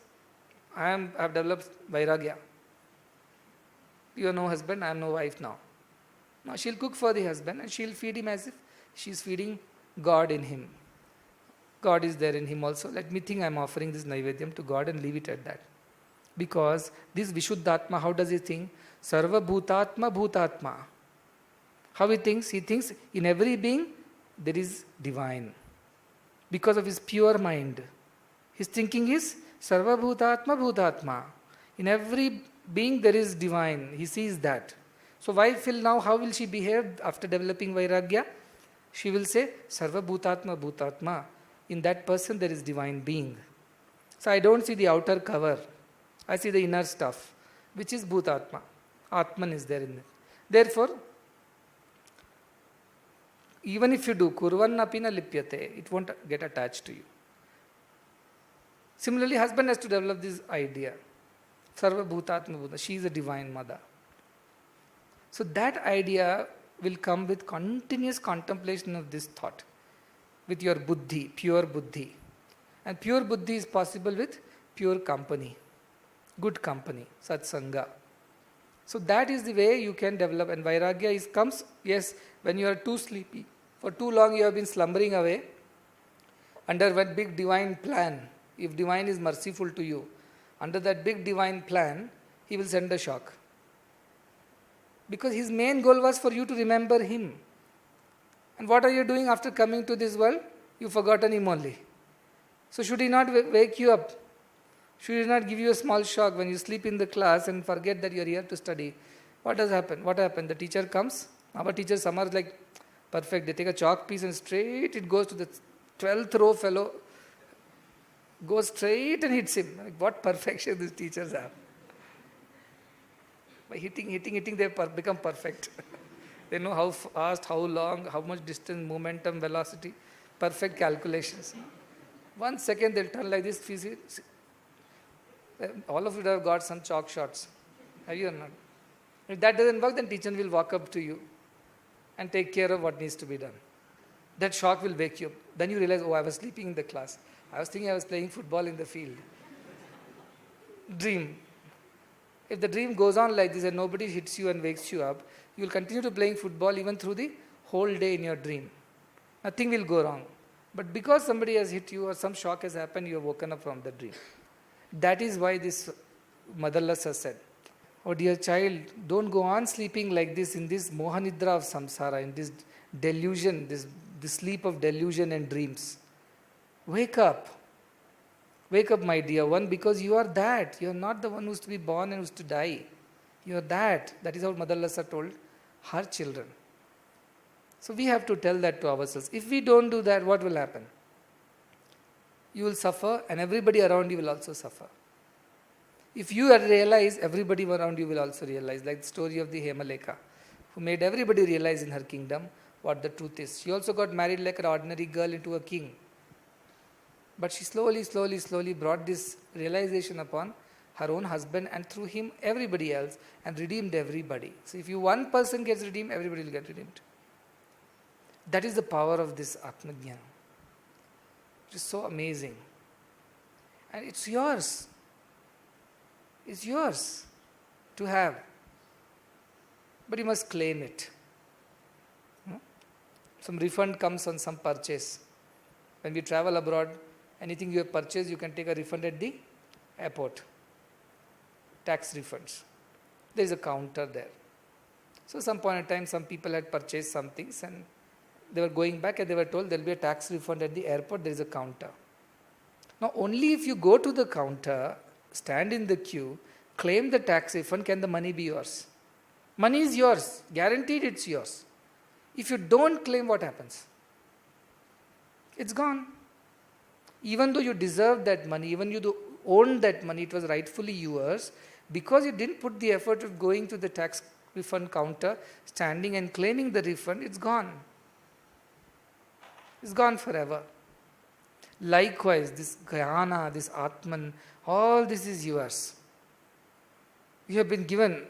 I have developed Vairagya. You are no husband, I am no wife now. Now she'll cook for the husband and she'll feed him as if she's feeding God in him. God is there in him also. Let me think I'm offering this Naivedyam to God and leave it at that. Because this Vishuddhatma, how does he think? Sarva Bhutatma Bhutatma. How he thinks? He thinks in every being there is divine. Because of his pure mind. His thinking is Sarva Bhutatma Bhutatma. In every being there is divine. He sees that. So wife will now, how will she behave after developing Vairagya? She will say, Sarva Bhutatma Bhutatma. In that person there is divine being. So I don't see the outer cover. I see the inner stuff, which is Bhutatma. Atman is there in it. Therefore, even if you do Kurvan apina lipyate, it won't get attached to you. Similarly, husband has to develop this idea. Sarva Bhutatma Bhuta. She is a divine mother. So that idea will come with continuous contemplation of this thought. With your buddhi, pure buddhi. And pure buddhi is possible with pure company. Good company, satsanga. So that is the way you can develop. And Vairagya comes, yes, when you are too sleepy. For too long you have been slumbering away under one big divine plan. If divine is merciful to you, under that big divine plan, he will send a shock. Because his main goal was for you to remember him. And what are you doing after coming to this world? You've forgotten him only. So should he not wake you up? Should he not give you a small shock when you sleep in the class and forget that you are here to study? What does happen? What happened? The teacher comes. Our teacher, some are like perfect. They take a chalk piece and straight it goes to the 12th row fellow. Goes straight and hits him. Like, what perfection these teachers have. By hitting, they become perfect. They know how fast, how long, how much distance, momentum, velocity, perfect calculations. 1 second they'll turn like this. All of you have got some chalk shots. Have you or not? If that doesn't work, then teacher will walk up to you and take care of what needs to be done. That shock will wake you up. Then you realize, oh, I was sleeping in the class. I was thinking I was playing football in the field. Dream. If the dream goes on like this and nobody hits you and wakes you up, you will continue to playing football even through the whole day in your dream. Nothing will go wrong. But because somebody has hit you or some shock has happened, you have woken up from the dream. That is why this Madallasa said, oh dear child, don't go on sleeping like this in this mohanidra of samsara, in this delusion, this sleep of delusion and dreams. Wake up. Wake up, my dear one, because you are that. You are not the one who is to be born and who is to die. You are that. That is how Madallasa told her children. So we have to tell that to ourselves. If we don't do that, what will happen? You will suffer and everybody around you will also suffer. If you realize, everybody around you will also realize, like the story of the Hemalekha, who made everybody realize in her kingdom what the truth is. She also got married like an ordinary girl into a king. But she slowly brought this realization upon her own husband and through him everybody else and redeemed everybody. So if one person gets redeemed, everybody will get redeemed. That is the power of this Atmajnana. It is so amazing. And it's yours. It's yours to have. but you must claim it. Some refund comes on some purchase. When we travel abroad, anything you have purchased, you can take a refund at the airport. Tax refunds. There is a counter there. So some point in time, some people had purchased some things and they were going back and they were told there will be a tax refund at the airport, there is a counter. Now only if you go to the counter, stand in the queue, claim the tax refund, can the money be yours. Money is yours, guaranteed it's yours. If you don't claim, what happens? It's gone. Even though you deserve that money, even you own that money, it was rightfully yours, because you didn't put the effort of going to the tax refund counter, standing and claiming the refund, it's gone. It's gone forever. Likewise, this Jnana, this Atman, all this is yours. You have been given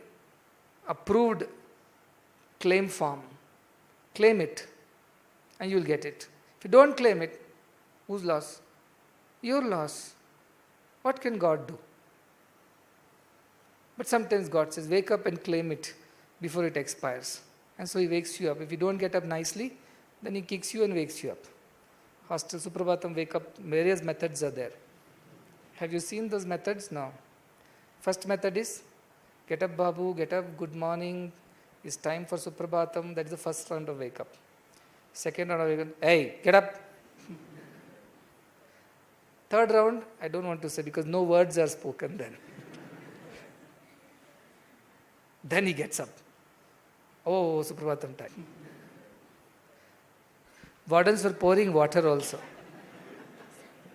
approved claim form. Claim it and you will get it. If you don't claim it, whose loss? Your loss. What can God do? But sometimes God says, wake up and claim it before it expires. And so He wakes you up. If you don't get up nicely, then He kicks you and wakes you up. Hostel, Suprabhatam, wake up, various methods are there. Have you seen those methods? No. First method is, get up Babu, get up, good morning, it's time for Suprabhatam. That is the first round of wake up. Second round of wake up, hey, get up. Third round, I don't want to say because no words are spoken then. Then he gets up. Oh, Suprabhatam time. Wardens were pouring water also.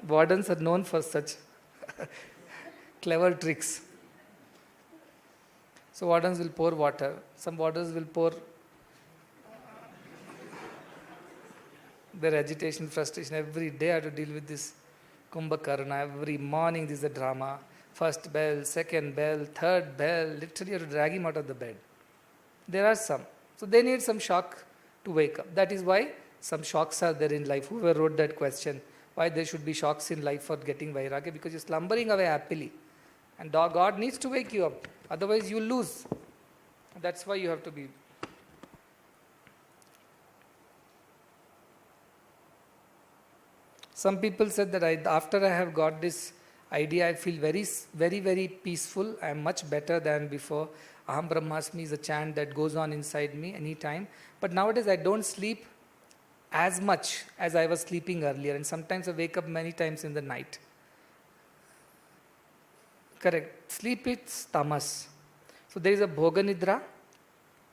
Wardens are known for such clever tricks. So wardens will pour water. Some wardens will pour their agitation, frustration. Every day I have to deal with this Kumbhakarna. Every morning this is a drama. First bell, second bell, third bell. Literally you have to drag him out of the bed. There are some. So they need some shock to wake up. That is why some shocks are there in life. Whoever wrote that question, why there should be shocks in life for getting Vairagya? Because you're slumbering away happily. And God needs to wake you up. Otherwise you lose. That's why you have to be. Some people said that after I have got this idea, I feel very, very, very peaceful. I am much better than before. Aham Brahmasmi is a chant that goes on inside me anytime. But nowadays I don't sleep as much as I was sleeping earlier. And sometimes I wake up many times in the night. Correct. Sleep is tamas. So there is a bhoga nidra,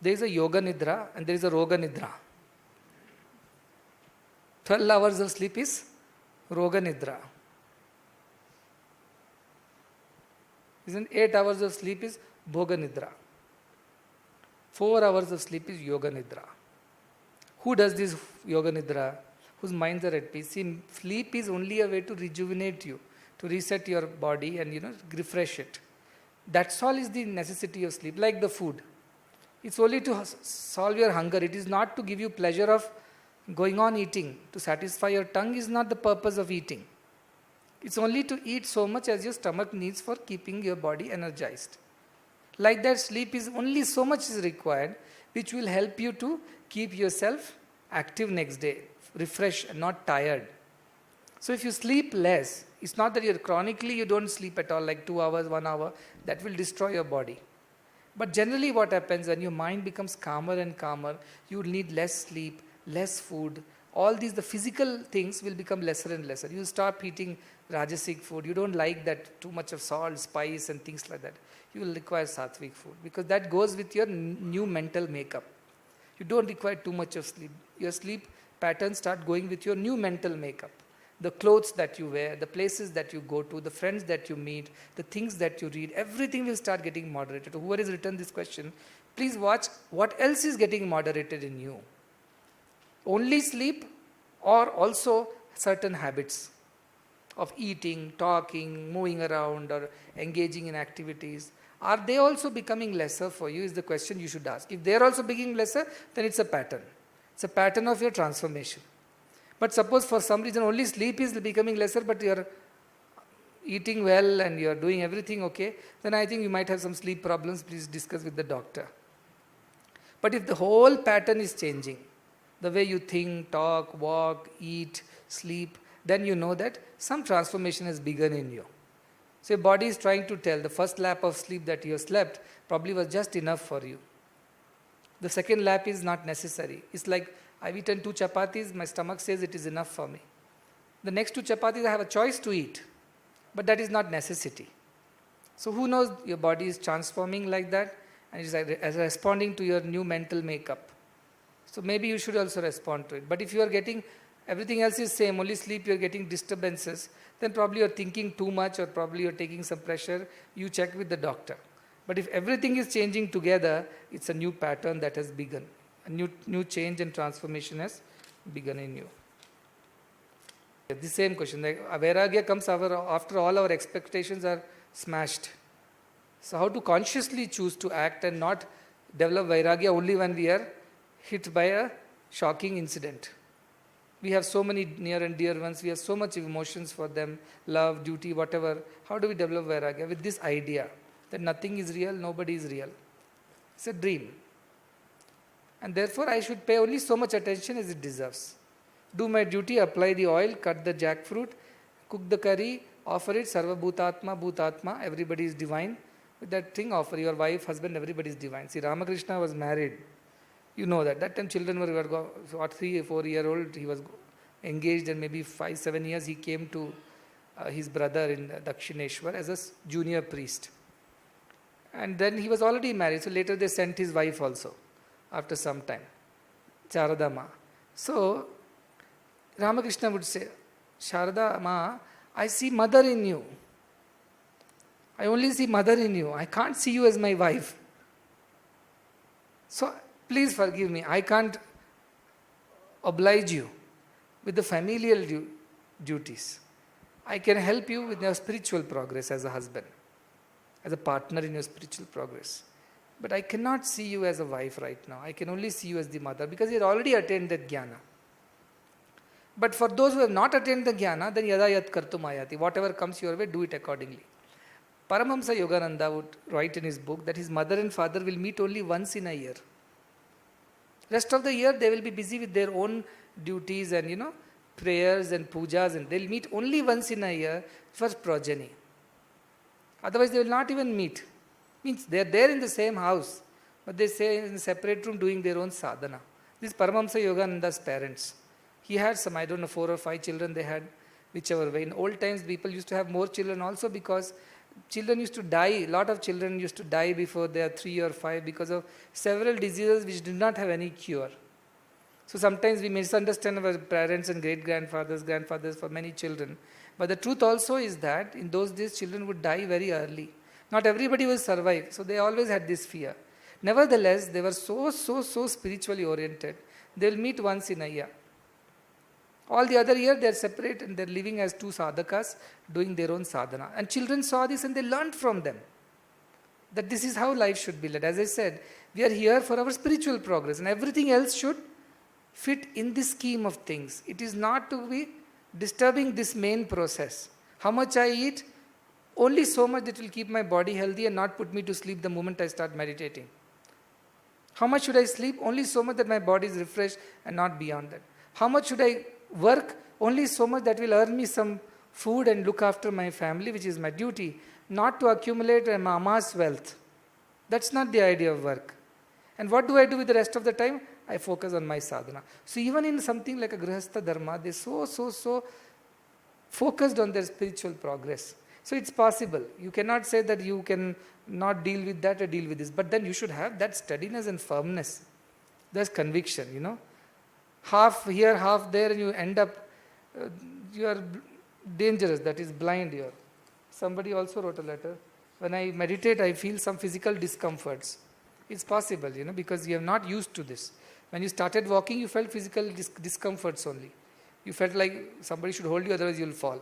there is a yoga nidra, and there is a roga nidra. 12 hours of sleep is roga nidra. Isn't 8 hours of sleep is bhoga nidra. 4 hours of sleep is yoga nidra. Who does this yoga nidra? Whose minds are at peace. See, sleep is only a way to rejuvenate you, to reset your body and refresh it. That's all is the necessity of sleep, like the food. It's only to solve your hunger. It is not to give you pleasure of going on eating. To satisfy your tongue is not the purpose of eating. It's only to eat so much as your stomach needs for keeping your body energized. Like that, sleep is only so much is required, which will help you to keep yourself active next day, refreshed and not tired. So if you sleep less, it's not that you don't sleep at all, like 2 hours, 1 hour, that will destroy your body. But generally what happens when your mind becomes calmer and calmer, you will need less sleep, less food. All these, the physical things will become lesser and lesser. You stop eating Rajasic food. You don't like that too much of salt, spice and things like that. You will require Sattvic food because that goes with your new mental makeup. You don't require too much of sleep. Your sleep patterns start going with your new mental makeup. The clothes that you wear, the places that you go to, the friends that you meet, the things that you read, everything will start getting moderated. Whoever has written this question, please watch what else is getting moderated in you. Only sleep or also certain habits of eating, talking, moving around or engaging in activities. Are they also becoming lesser for you is the question you should ask. If they are also becoming lesser, then it's a pattern. It's a pattern of your transformation. But suppose for some reason only sleep is becoming lesser, but you are eating well and you are doing everything okay, then I think you might have some sleep problems. Please discuss with the doctor. But if the whole pattern is changing, the way you think, talk, walk, eat, sleep, then you know that some transformation has begun in you. So your body is trying to tell the first lap of sleep that you have slept probably was just enough for you. The second lap is not necessary. It's like I've eaten 2 chapatis, my stomach says it is enough for me. The next 2 chapatis I have a choice to eat, but that is not necessity. So who knows, your body is transforming like that and it is as responding to your new mental makeup. So maybe you should also respond to it. But if you are getting, everything else is same, only sleep you are getting disturbances, then probably you are thinking too much or probably you are taking some pressure, you check with the doctor. But if everything is changing together, it's a new pattern that has begun. A new change and transformation has begun in you. The same question, like vairagya comes after all our expectations are smashed. So how to consciously choose to act and not develop vairagya only when we are hit by a shocking incident. We have so many near and dear ones, we have so much emotions for them, love, duty, whatever. How do we develop vairagya? With this idea that nothing is real, nobody is real. It's a dream. And therefore I should pay only so much attention as it deserves. Do my duty, apply the oil, cut the jackfruit, cook the curry, offer it, sarva bhutatma, bhutatma, everybody is divine. With that thing, offer your wife, husband, everybody is divine. See, Ramakrishna was married. You know that. That time children were 3 or 4 year old, he was engaged, and maybe 5, 7 years he came to his brother in Dakshineshwar as a junior priest. And then he was already married, so later they sent his wife also, after some time, Sharada Ma. So, Ramakrishna would say, Sharada Ma, I see mother in you. I only see mother in you. I can't see you as my wife. So, please forgive me. I can't oblige you with the familial duties. I can help you with your spiritual progress as a husband, as a partner in your spiritual progress. But I cannot see you as a wife right now. I can only see you as the mother because you had already attained that jnana. But for those who have not attained the jnana, then yada yat kartum ayati. Whatever comes your way, do it accordingly. Paramahamsa Yogananda would write in his book that his mother and father will meet only once in a year. Rest of the year they will be busy with their own duties and prayers and pujas, and they'll meet only once in a year for progeny. Otherwise they will not even meet. Means they are there in the same house, but they stay in a separate room doing their own sadhana. This is Paramahamsa Yogananda's parents. He had some, 4 or 5 children they had, whichever way. In old times people used to have more children also because children used to die. A lot of children used to die before they are 3 or 5 because of several diseases which did not have any cure. So sometimes we misunderstand our parents and great-grandfathers, grandfathers for many children. But the truth also is that in those days children would die very early. Not everybody will survive. So they always had this fear. Nevertheless, they were so spiritually oriented. They will meet once in a year. All the other year they are separate and they are living as 2 sadhakas doing their own sadhana. And children saw this and they learned from them that this is how life should be led. As I said, we are here for our spiritual progress and everything else should fit in this scheme of things. It is not to be disturbing this main process. How much I eat? Only so much that will keep my body healthy and not put me to sleep the moment I start meditating. How much should I sleep? Only so much that my body is refreshed and not beyond that. How much should I work? Only so much that will earn me some food and look after my family, which is my duty, not to accumulate and amass wealth. That's not the idea of work. And what do I do with the rest of the time? I focus on my sadhana. So even in something like a Grihastha Dharma, they're so focused on their spiritual progress. So it's possible. You cannot say that you can not deal with that or deal with this. But then you should have that steadiness and firmness. There's conviction, Half here, half there, and you end up, you are dangerous, that is blind here. Somebody also wrote a letter. When I meditate, I feel some physical discomforts. It's possible, because you are not used to this. When you started walking, you felt physical discomforts only. You felt like somebody should hold you, otherwise you will fall.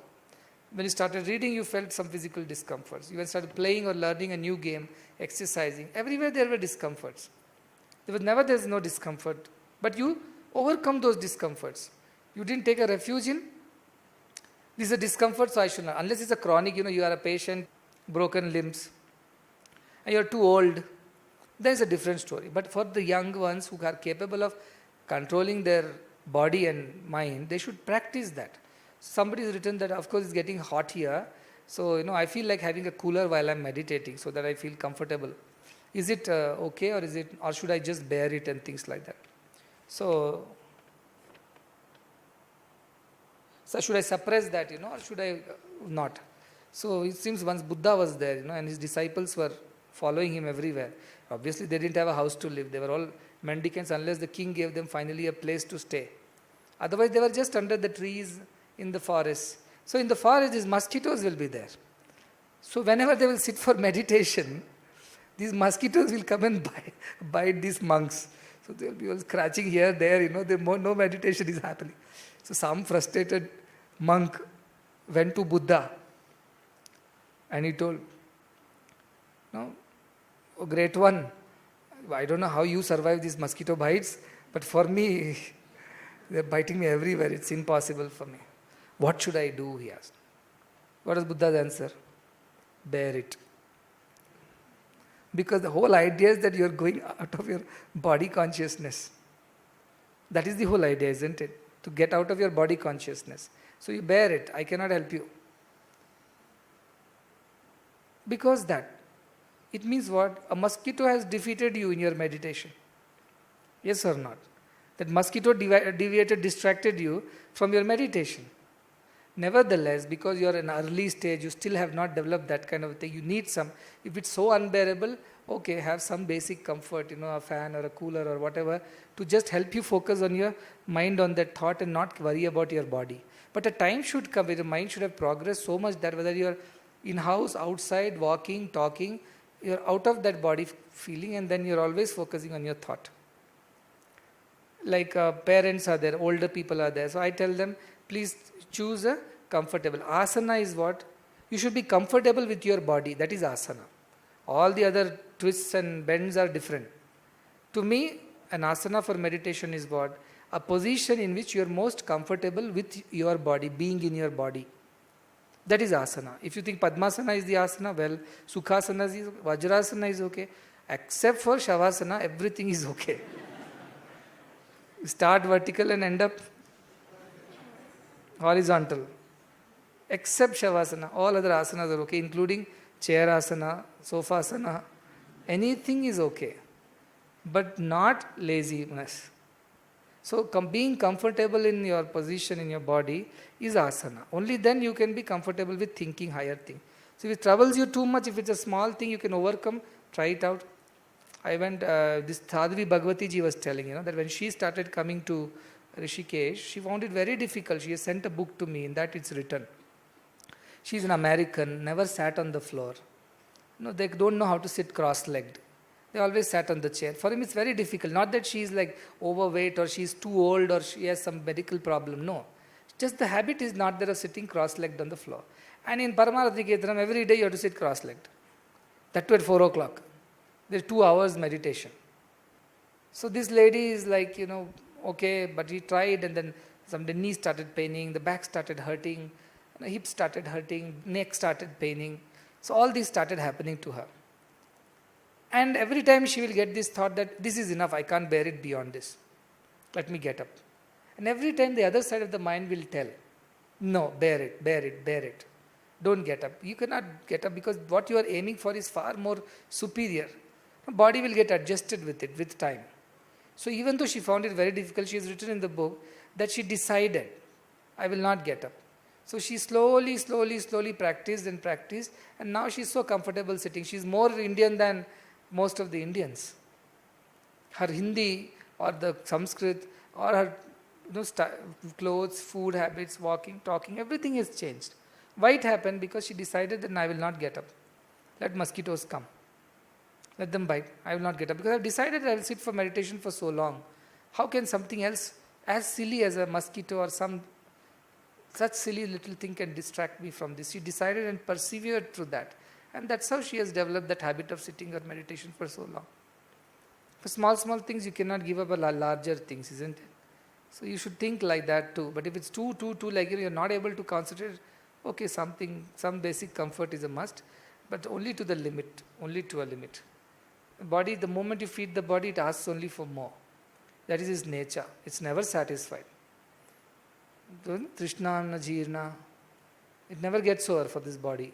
When you started reading, you felt some physical discomforts. You started playing or learning a new game, exercising. Everywhere there were discomforts. There is no discomfort. But you overcome those discomforts. You didn't take a refuge in, this is a discomfort, so I should not. Unless it's a chronic, you are a patient, broken limbs, and you're too old, There is a different story. But for the young ones who are capable of controlling their body and mind, they should practice that. Somebody has written that, of course, it's getting hot here. So, I feel like having a cooler while I'm meditating so that I feel comfortable. Is it okay, or should I just bear it and things like that? So should I suppress that, or should I not? So it seems once Buddha was there, and his disciples were following him everywhere. Obviously, they didn't have a house to live. They were all mendicants unless the king gave them finally a place to stay. Otherwise, they were just under the trees in the forest. So in the forest, these mosquitoes will be there. So whenever they will sit for meditation, these mosquitoes will come and bite these monks. So they will be all scratching here, there, no meditation is happening. So some frustrated monk went to Buddha and he told, "No, oh great one, I don't know how you survive these mosquito bites, but for me, they're biting me everywhere. It's impossible for me. What should I do?" he asked. What is Buddha's answer? Bear it. Because the whole idea is that you're going out of your body consciousness. That is the whole idea, isn't it? To get out of your body consciousness. So you bear it. I cannot help you. Because that. It means what? A mosquito has defeated you in your meditation. Yes or not? That mosquito deviated, distracted you from your meditation. Nevertheless, because you are in an early stage, you still have not developed that kind of thing. You need some. If it's so unbearable, okay, have some basic comfort, a fan or a cooler or whatever, to just help you focus on your mind on that thought and not worry about your body. But a time should come where your mind should have progressed so much that whether you're in-house, outside, walking, talking, you're out of that body feeling and then you're always focusing on your thought. Like parents are there, older people are there. So I tell them, please choose a comfortable. Asana is what? You should be comfortable with your body. That is asana. All the other twists and bends are different. To me, an asana for meditation is what? A position in which you are most comfortable with your body, being in your body. That is asana. If you think Padmasana is the asana, well, Sukhasana is, Vajrasana is okay. Except for Shavasana, everything is okay. Start vertical and end up horizontal. Except Shavasana, all other asanas are okay, including chair asana, sofa asana. Anything is okay, but not laziness. So being comfortable in your position in your body is asana. Only then you can be comfortable with thinking higher thing. So if it troubles you too much, if it's a small thing you can overcome, try it out. I went, this Sadhvi Bhagavati ji was telling, that when she started coming to Rishikesh, she found it very difficult. She has sent a book to me, in that it's written. She's an American, never sat on the floor. They don't know how to sit cross-legged. They always sat on the chair. For him, it's very difficult. Not that she's like overweight or she's too old or she has some medical problem. No. Just the habit is not there of sitting cross-legged on the floor. And in Paramaratha Niketanam, every day you have to sit cross-legged. That too at 4 o'clock. There's 2 hours meditation. So this lady is like, okay, but he tried and then the knee started paining, the back started hurting, the hips started hurting, neck started paining. So all this started happening to her. And every time she will get this thought that this is enough, I can't bear it beyond this. Let me get up. And every time the other side of the mind will tell, no, bear it, bear it, bear it. Don't get up. You cannot get up because what you are aiming for is far more superior. The body will get adjusted with it, with time. So even though she found it very difficult, she has written in the book that she decided, I will not get up. So she slowly practiced, and now she's so comfortable sitting. She's more Indian than most of the Indians. Her Hindi or the Sanskrit or her clothes, food habits, walking, talking, everything has changed. Why it happened? Because she decided that I will not get up. Let mosquitoes come. Let them bite. I will not get up. Because I've decided I will sit for meditation for so long. How can something else as silly as a mosquito or some such silly little thing can distract me from this? She decided and persevered through that. And that's how she has developed that habit of sitting or meditation for so long. For small things, you cannot give up larger things, isn't it? So you should think like that too. But if it's too like you're not able to concentrate, okay, some basic comfort is a must, but only to the limit, only to a limit. Body, the moment you feed the body, it asks only for more. That is its nature. It's never satisfied. Trishna Jirna, it never gets over for this body.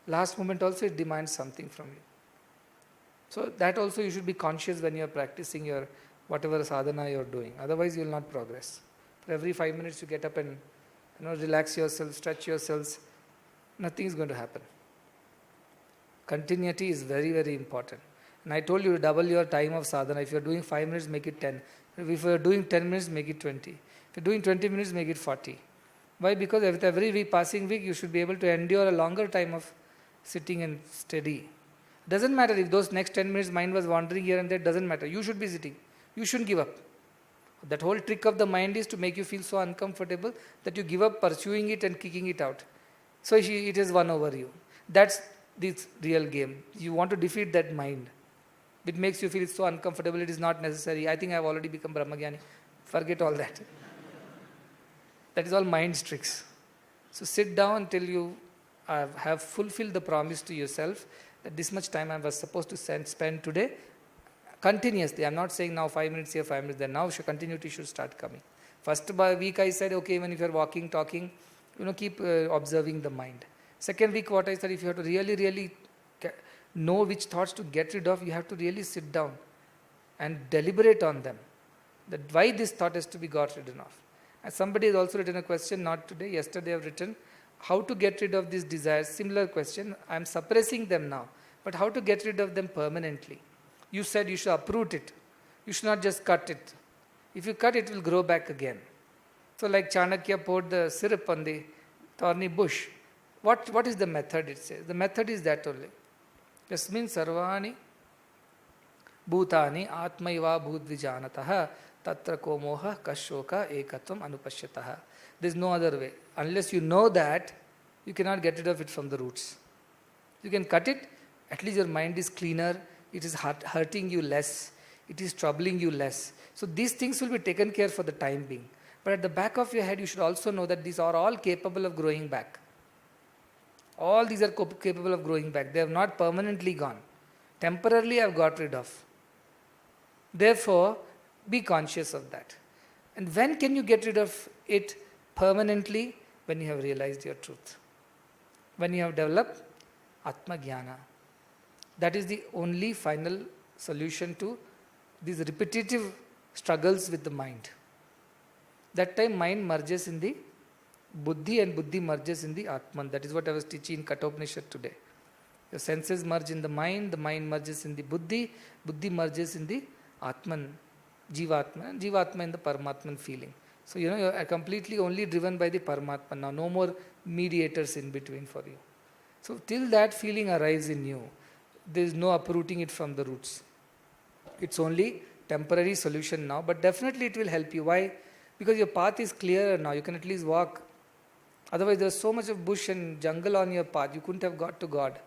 Last moment also it demands something from you. So that also you should be conscious when you are practicing your whatever sadhana you are doing. Otherwise you will not progress. For every 5 minutes you get up and relax yourself, stretch yourselves, nothing is going to happen. Continuity is very, very important. And I told you to double your time of sadhana. If you are doing 5 minutes, make it 10. If you are doing 10 minutes, make it 20. If you are doing 20 minutes, make it 40. Why? Because with every week, passing week, you should be able to endure a longer time of sitting and steady. Doesn't matter if those next 10 minutes mind was wandering here and there, doesn't matter. You should be sitting. You shouldn't give up. That whole trick of the mind is to make you feel so uncomfortable that you give up pursuing it and kicking it out. So it has won over you. That's the real game. You want to defeat that mind. It makes you feel so uncomfortable, it is not necessary. I think I have already become Brahmagyani. Forget all that. That is all mind tricks. So sit down till you have fulfilled the promise to yourself that this much time I was supposed to spend today continuously. I am not saying now 5 minutes here, 5 minutes there. Now continuity should start coming. First week I said, okay, even if you are walking, talking, keep observing the mind. Second week what I said, if you have to really, really know which thoughts to get rid of, you have to really sit down and deliberate on them. That why this thought has to be got rid of. And somebody has also written a question, not today, yesterday I have written, how to get rid of these desires. Similar question, I am suppressing them now, but how to get rid of them permanently. You said you should uproot it. You should not just cut it. If you cut it, will grow back again. So like Chanakya poured the syrup on the thorny bush. What is the method, it says? The method is that only. Yasmin sarvani bhutani atmaiva bhudvijanataha tatra komoha kashoka ekatvam anupashyataha. There is no other way. Unless you know that, you cannot get rid of it from the roots. You can cut it, at least your mind is cleaner, it is hurting you less, it is troubling you less. So these things will be taken care for the time being. But at the back of your head, you should also know that these are all capable of growing back. All these are capable of growing back. They have not permanently gone. Temporarily I have got rid of. Therefore, be conscious of that. And when can you get rid of it permanently? When you have realized your truth. When you have developed Atma Jnana. That is the only final solution to these repetitive struggles with the mind. That time mind merges in the Buddhi and Buddhi merges in the Atman. That is what I was teaching in Kathopanishad today. Your senses merge in the mind merges in the Buddhi merges in the Atman, Jivatma, and Jivatma in the Paramatman feeling. So you are completely only driven by the Paramatman now, no more mediators in between for you. So till that feeling arrives in you, there is no uprooting it from the roots. It's only temporary solution now, but definitely it will help you. Why? Because your path is clearer now, you can at least walk. Otherwise there's so much of bush and jungle on your path, you couldn't have got to God.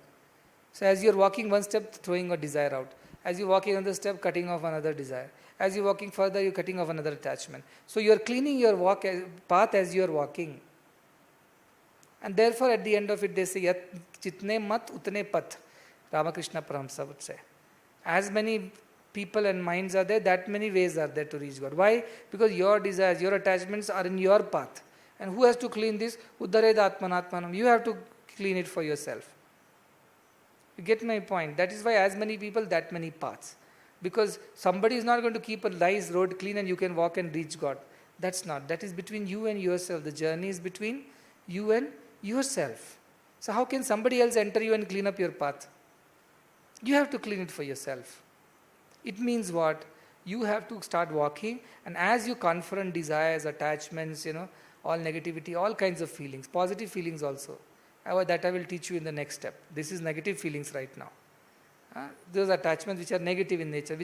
So as you're walking one step, throwing a desire out. As you're walking another step, cutting off another desire. As you're walking further, you're cutting off another attachment. So you're cleaning your path as you're walking. And therefore at the end of it they say, Yat chitne mat utne path. Ramakrishna Paramsa would say. As many people and minds are there, that many ways are there to reach God. Why? Because your desires, your attachments are in your path. And who has to clean this? Uddared Atmanatmanam. You have to clean it for yourself. You get my point? That is why as many people, that many paths. Because somebody is not going to keep a nice road clean and you can walk and reach God. That's not. That is between you and yourself. The journey is between you and yourself. So how can somebody else enter you and clean up your path? You have to clean it for yourself. It means what? You have to start walking, and as you confront desires, attachments, all negativity, all kinds of feelings, positive feelings also. That I will teach you in the next step. This is negative feelings right now. Those attachments which are negative in nature,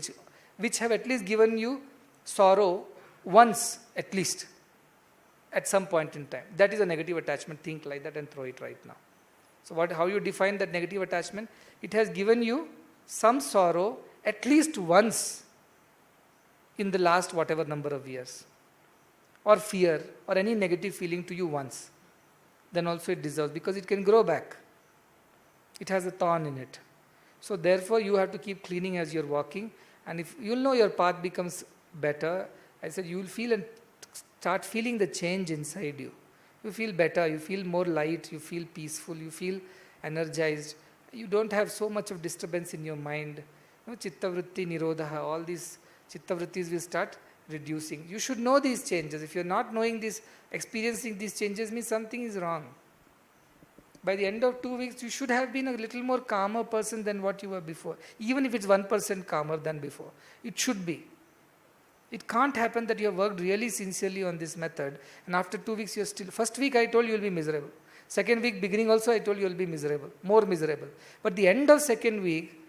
which have at least given you sorrow once at least, at some point in time. That is a negative attachment. Think like that and throw it right now. So how you define that negative attachment? It has given you some sorrow at least once in the last whatever number of years. Or fear or any negative feeling to you once. Then also it deserves, because it can grow back. It has a thorn in it. So therefore you have to keep cleaning as you're walking, and if you'll know your path becomes better, I said you will feel and start feeling the change inside you. You feel better, you feel more light, you feel peaceful, you feel energized. You don't have so much of disturbance in your mind. Chitta vritti nirodha, all these chitta vrittis will start reducing. You should know these changes. If you're not knowing this, experiencing these changes means something is wrong. By the end of 2 weeks, you should have been a little more calmer person than what you were before. Even if it's 1% calmer than before. It should be. It can't happen that you have worked really sincerely on this method and after 2 weeks you're still... First week I told you will be miserable. Second week beginning also I told you will be miserable. More miserable. But the end of second week,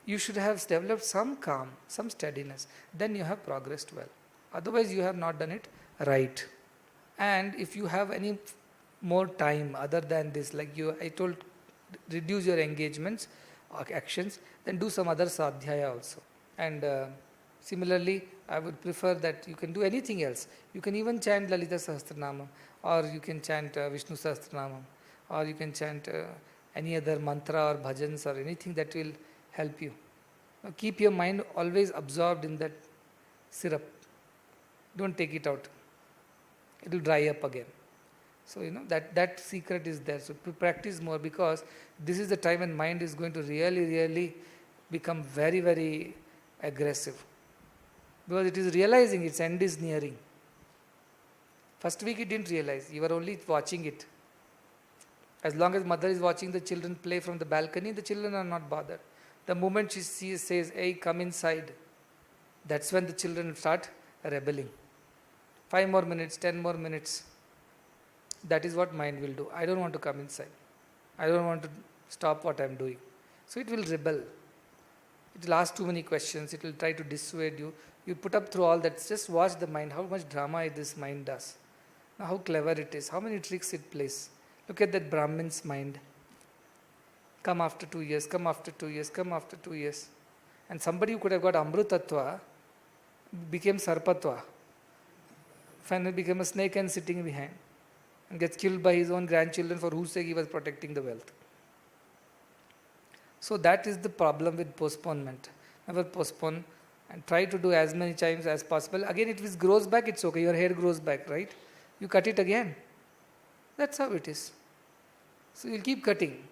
you should have developed some calm, some steadiness. Then you have progressed well. Otherwise you have not done it right. And if you have any more time other than this, like I told, reduce your engagements, actions, then do some other sadhyaya also. And similarly, I would prefer that you can do anything else. You can even chant Lalita Sahasranama, or you can chant Vishnu Sahasranama, or you can chant any other mantra or bhajans or anything that will help you. Now, keep your mind always absorbed in that syrup. Don't take it out. It will dry up again. So, that secret is there. So, to practice more, because this is the time when mind is going to really become very, very aggressive. Because it is realizing its end is nearing. First week it didn't realize. You were only watching it. As long as mother is watching the children play from the balcony, the children are not bothered. The moment she says, hey, come inside, that's when the children start rebelling. 5 more minutes, 10 more minutes. That is what mind will do. I don't want to come inside. I don't want to stop what I am doing. So it will rebel. It will ask too many questions. It will try to dissuade you. You put up through all that. Just watch the mind, how much drama this mind does. Now, how clever it is, how many tricks it plays. Look at that Brahmin's mind. Come after 2 years, come after 2 years, come after 2 years. And somebody who could have got Amrutatva became Sarpatva. Finally became a snake and sitting behind. And gets killed by his own grandchildren for whose sake he was protecting the wealth. So that is the problem with postponement. Never postpone and try to do as many times as possible. Again, if it grows back, it's okay. Your hair grows back, right? You cut it again. That's how it is. So you'll keep cutting.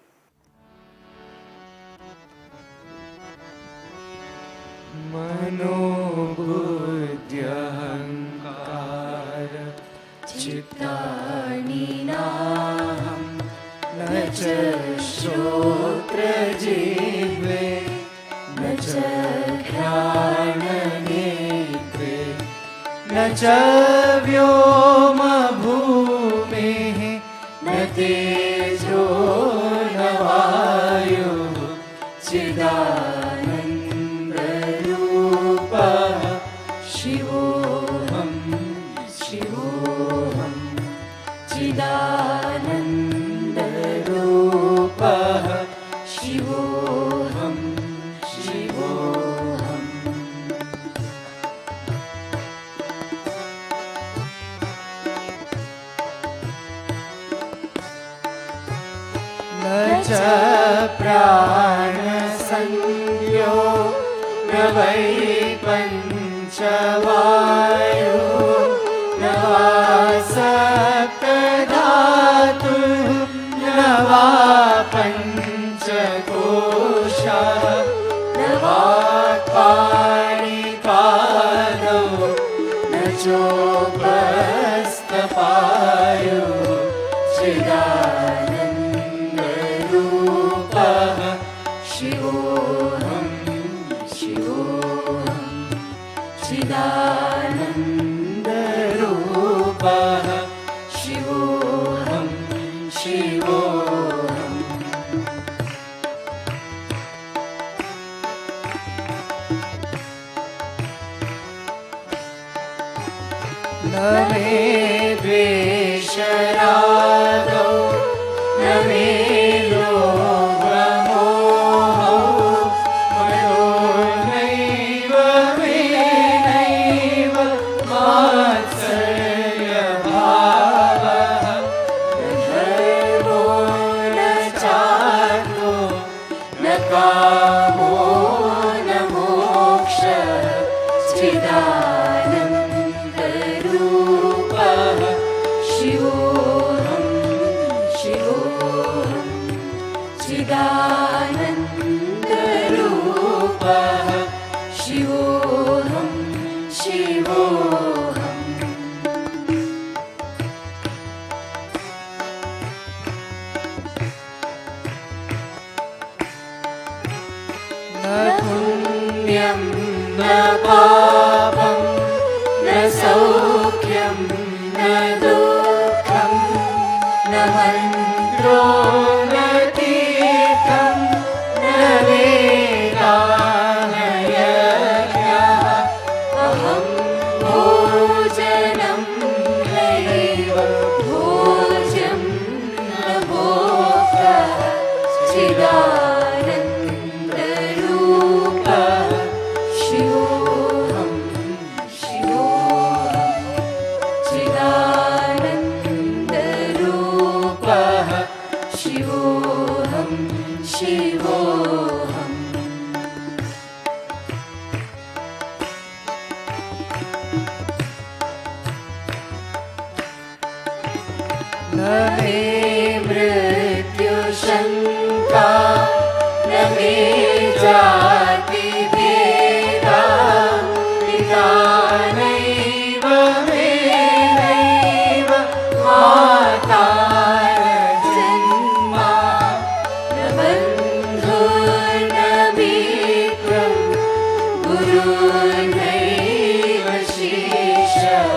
Mano buddhi ahankara chittani naham na cha shrotra jivve na cha ghrana netre na cha vyoma bhumihi na tejo na vayu chidananda rupa shivoham shivoham chidananda rupa shivoham shivoham na cha prana sangyo na vai panchavayu na va saptadhatu na va panchakosha na va panipado na chopastapayu chidananda rupa shivoham shivoham chidananda rupa shivoham shivoham na me dvesha ragau na me lobha moho manonaiva menaiva matsalya bhava na dharmo na chato na kama चिदानन्दरूपः शिवोऽहं शिवोऽहं चिदानन्दरूपः शिवोऽहं शिवोऽहम् न पुण्यं न पापं न सौख्यं न दुःखं न मन्त्रो न तीर्थं न वेदा न यज्ञः अहं भोजनं नैव भोज्यं न भोक्तः चिदानन्दरूपः शिवोऽहं शिवोऽहं चिदानन्दरूपः शिवोऽहं शिवोऽहम् न मे मृत्युशङ्का न मे जातिभेदा पिता नैव मे नैव माता न जन्मा न बन्धुर्न मित्रं गुरुर्नैव शिष्यः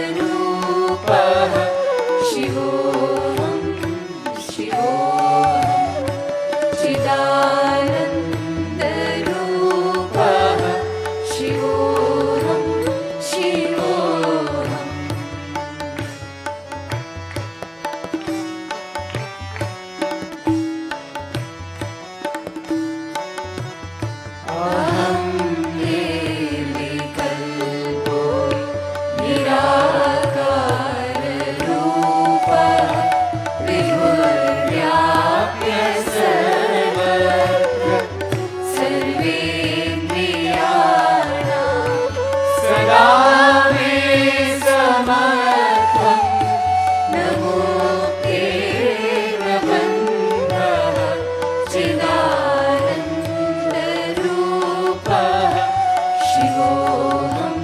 चिदानन्दरूपः शिवोऽहं शिवोऽहं चिदानन्दरूपः शिवोऽहं शिवोऽहम् अहं निर्विकल्पो निराकाररूपः विभुर्व्याप्य सर्वत्र सर्वेन्द्रियाणां सदा मे समर्थं न मोक्षेण बन्धः चिदानन्दरूपः शिवोऽहं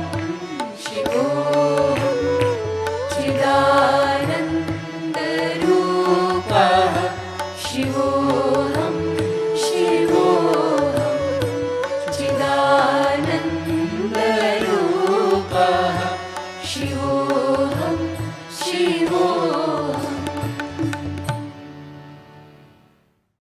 शिवोऽहं चिदानन्दरूपः शिवोऽहं शिवोऽहं चिदानन्दरूपः शिवोऽहं शिवोऽहम्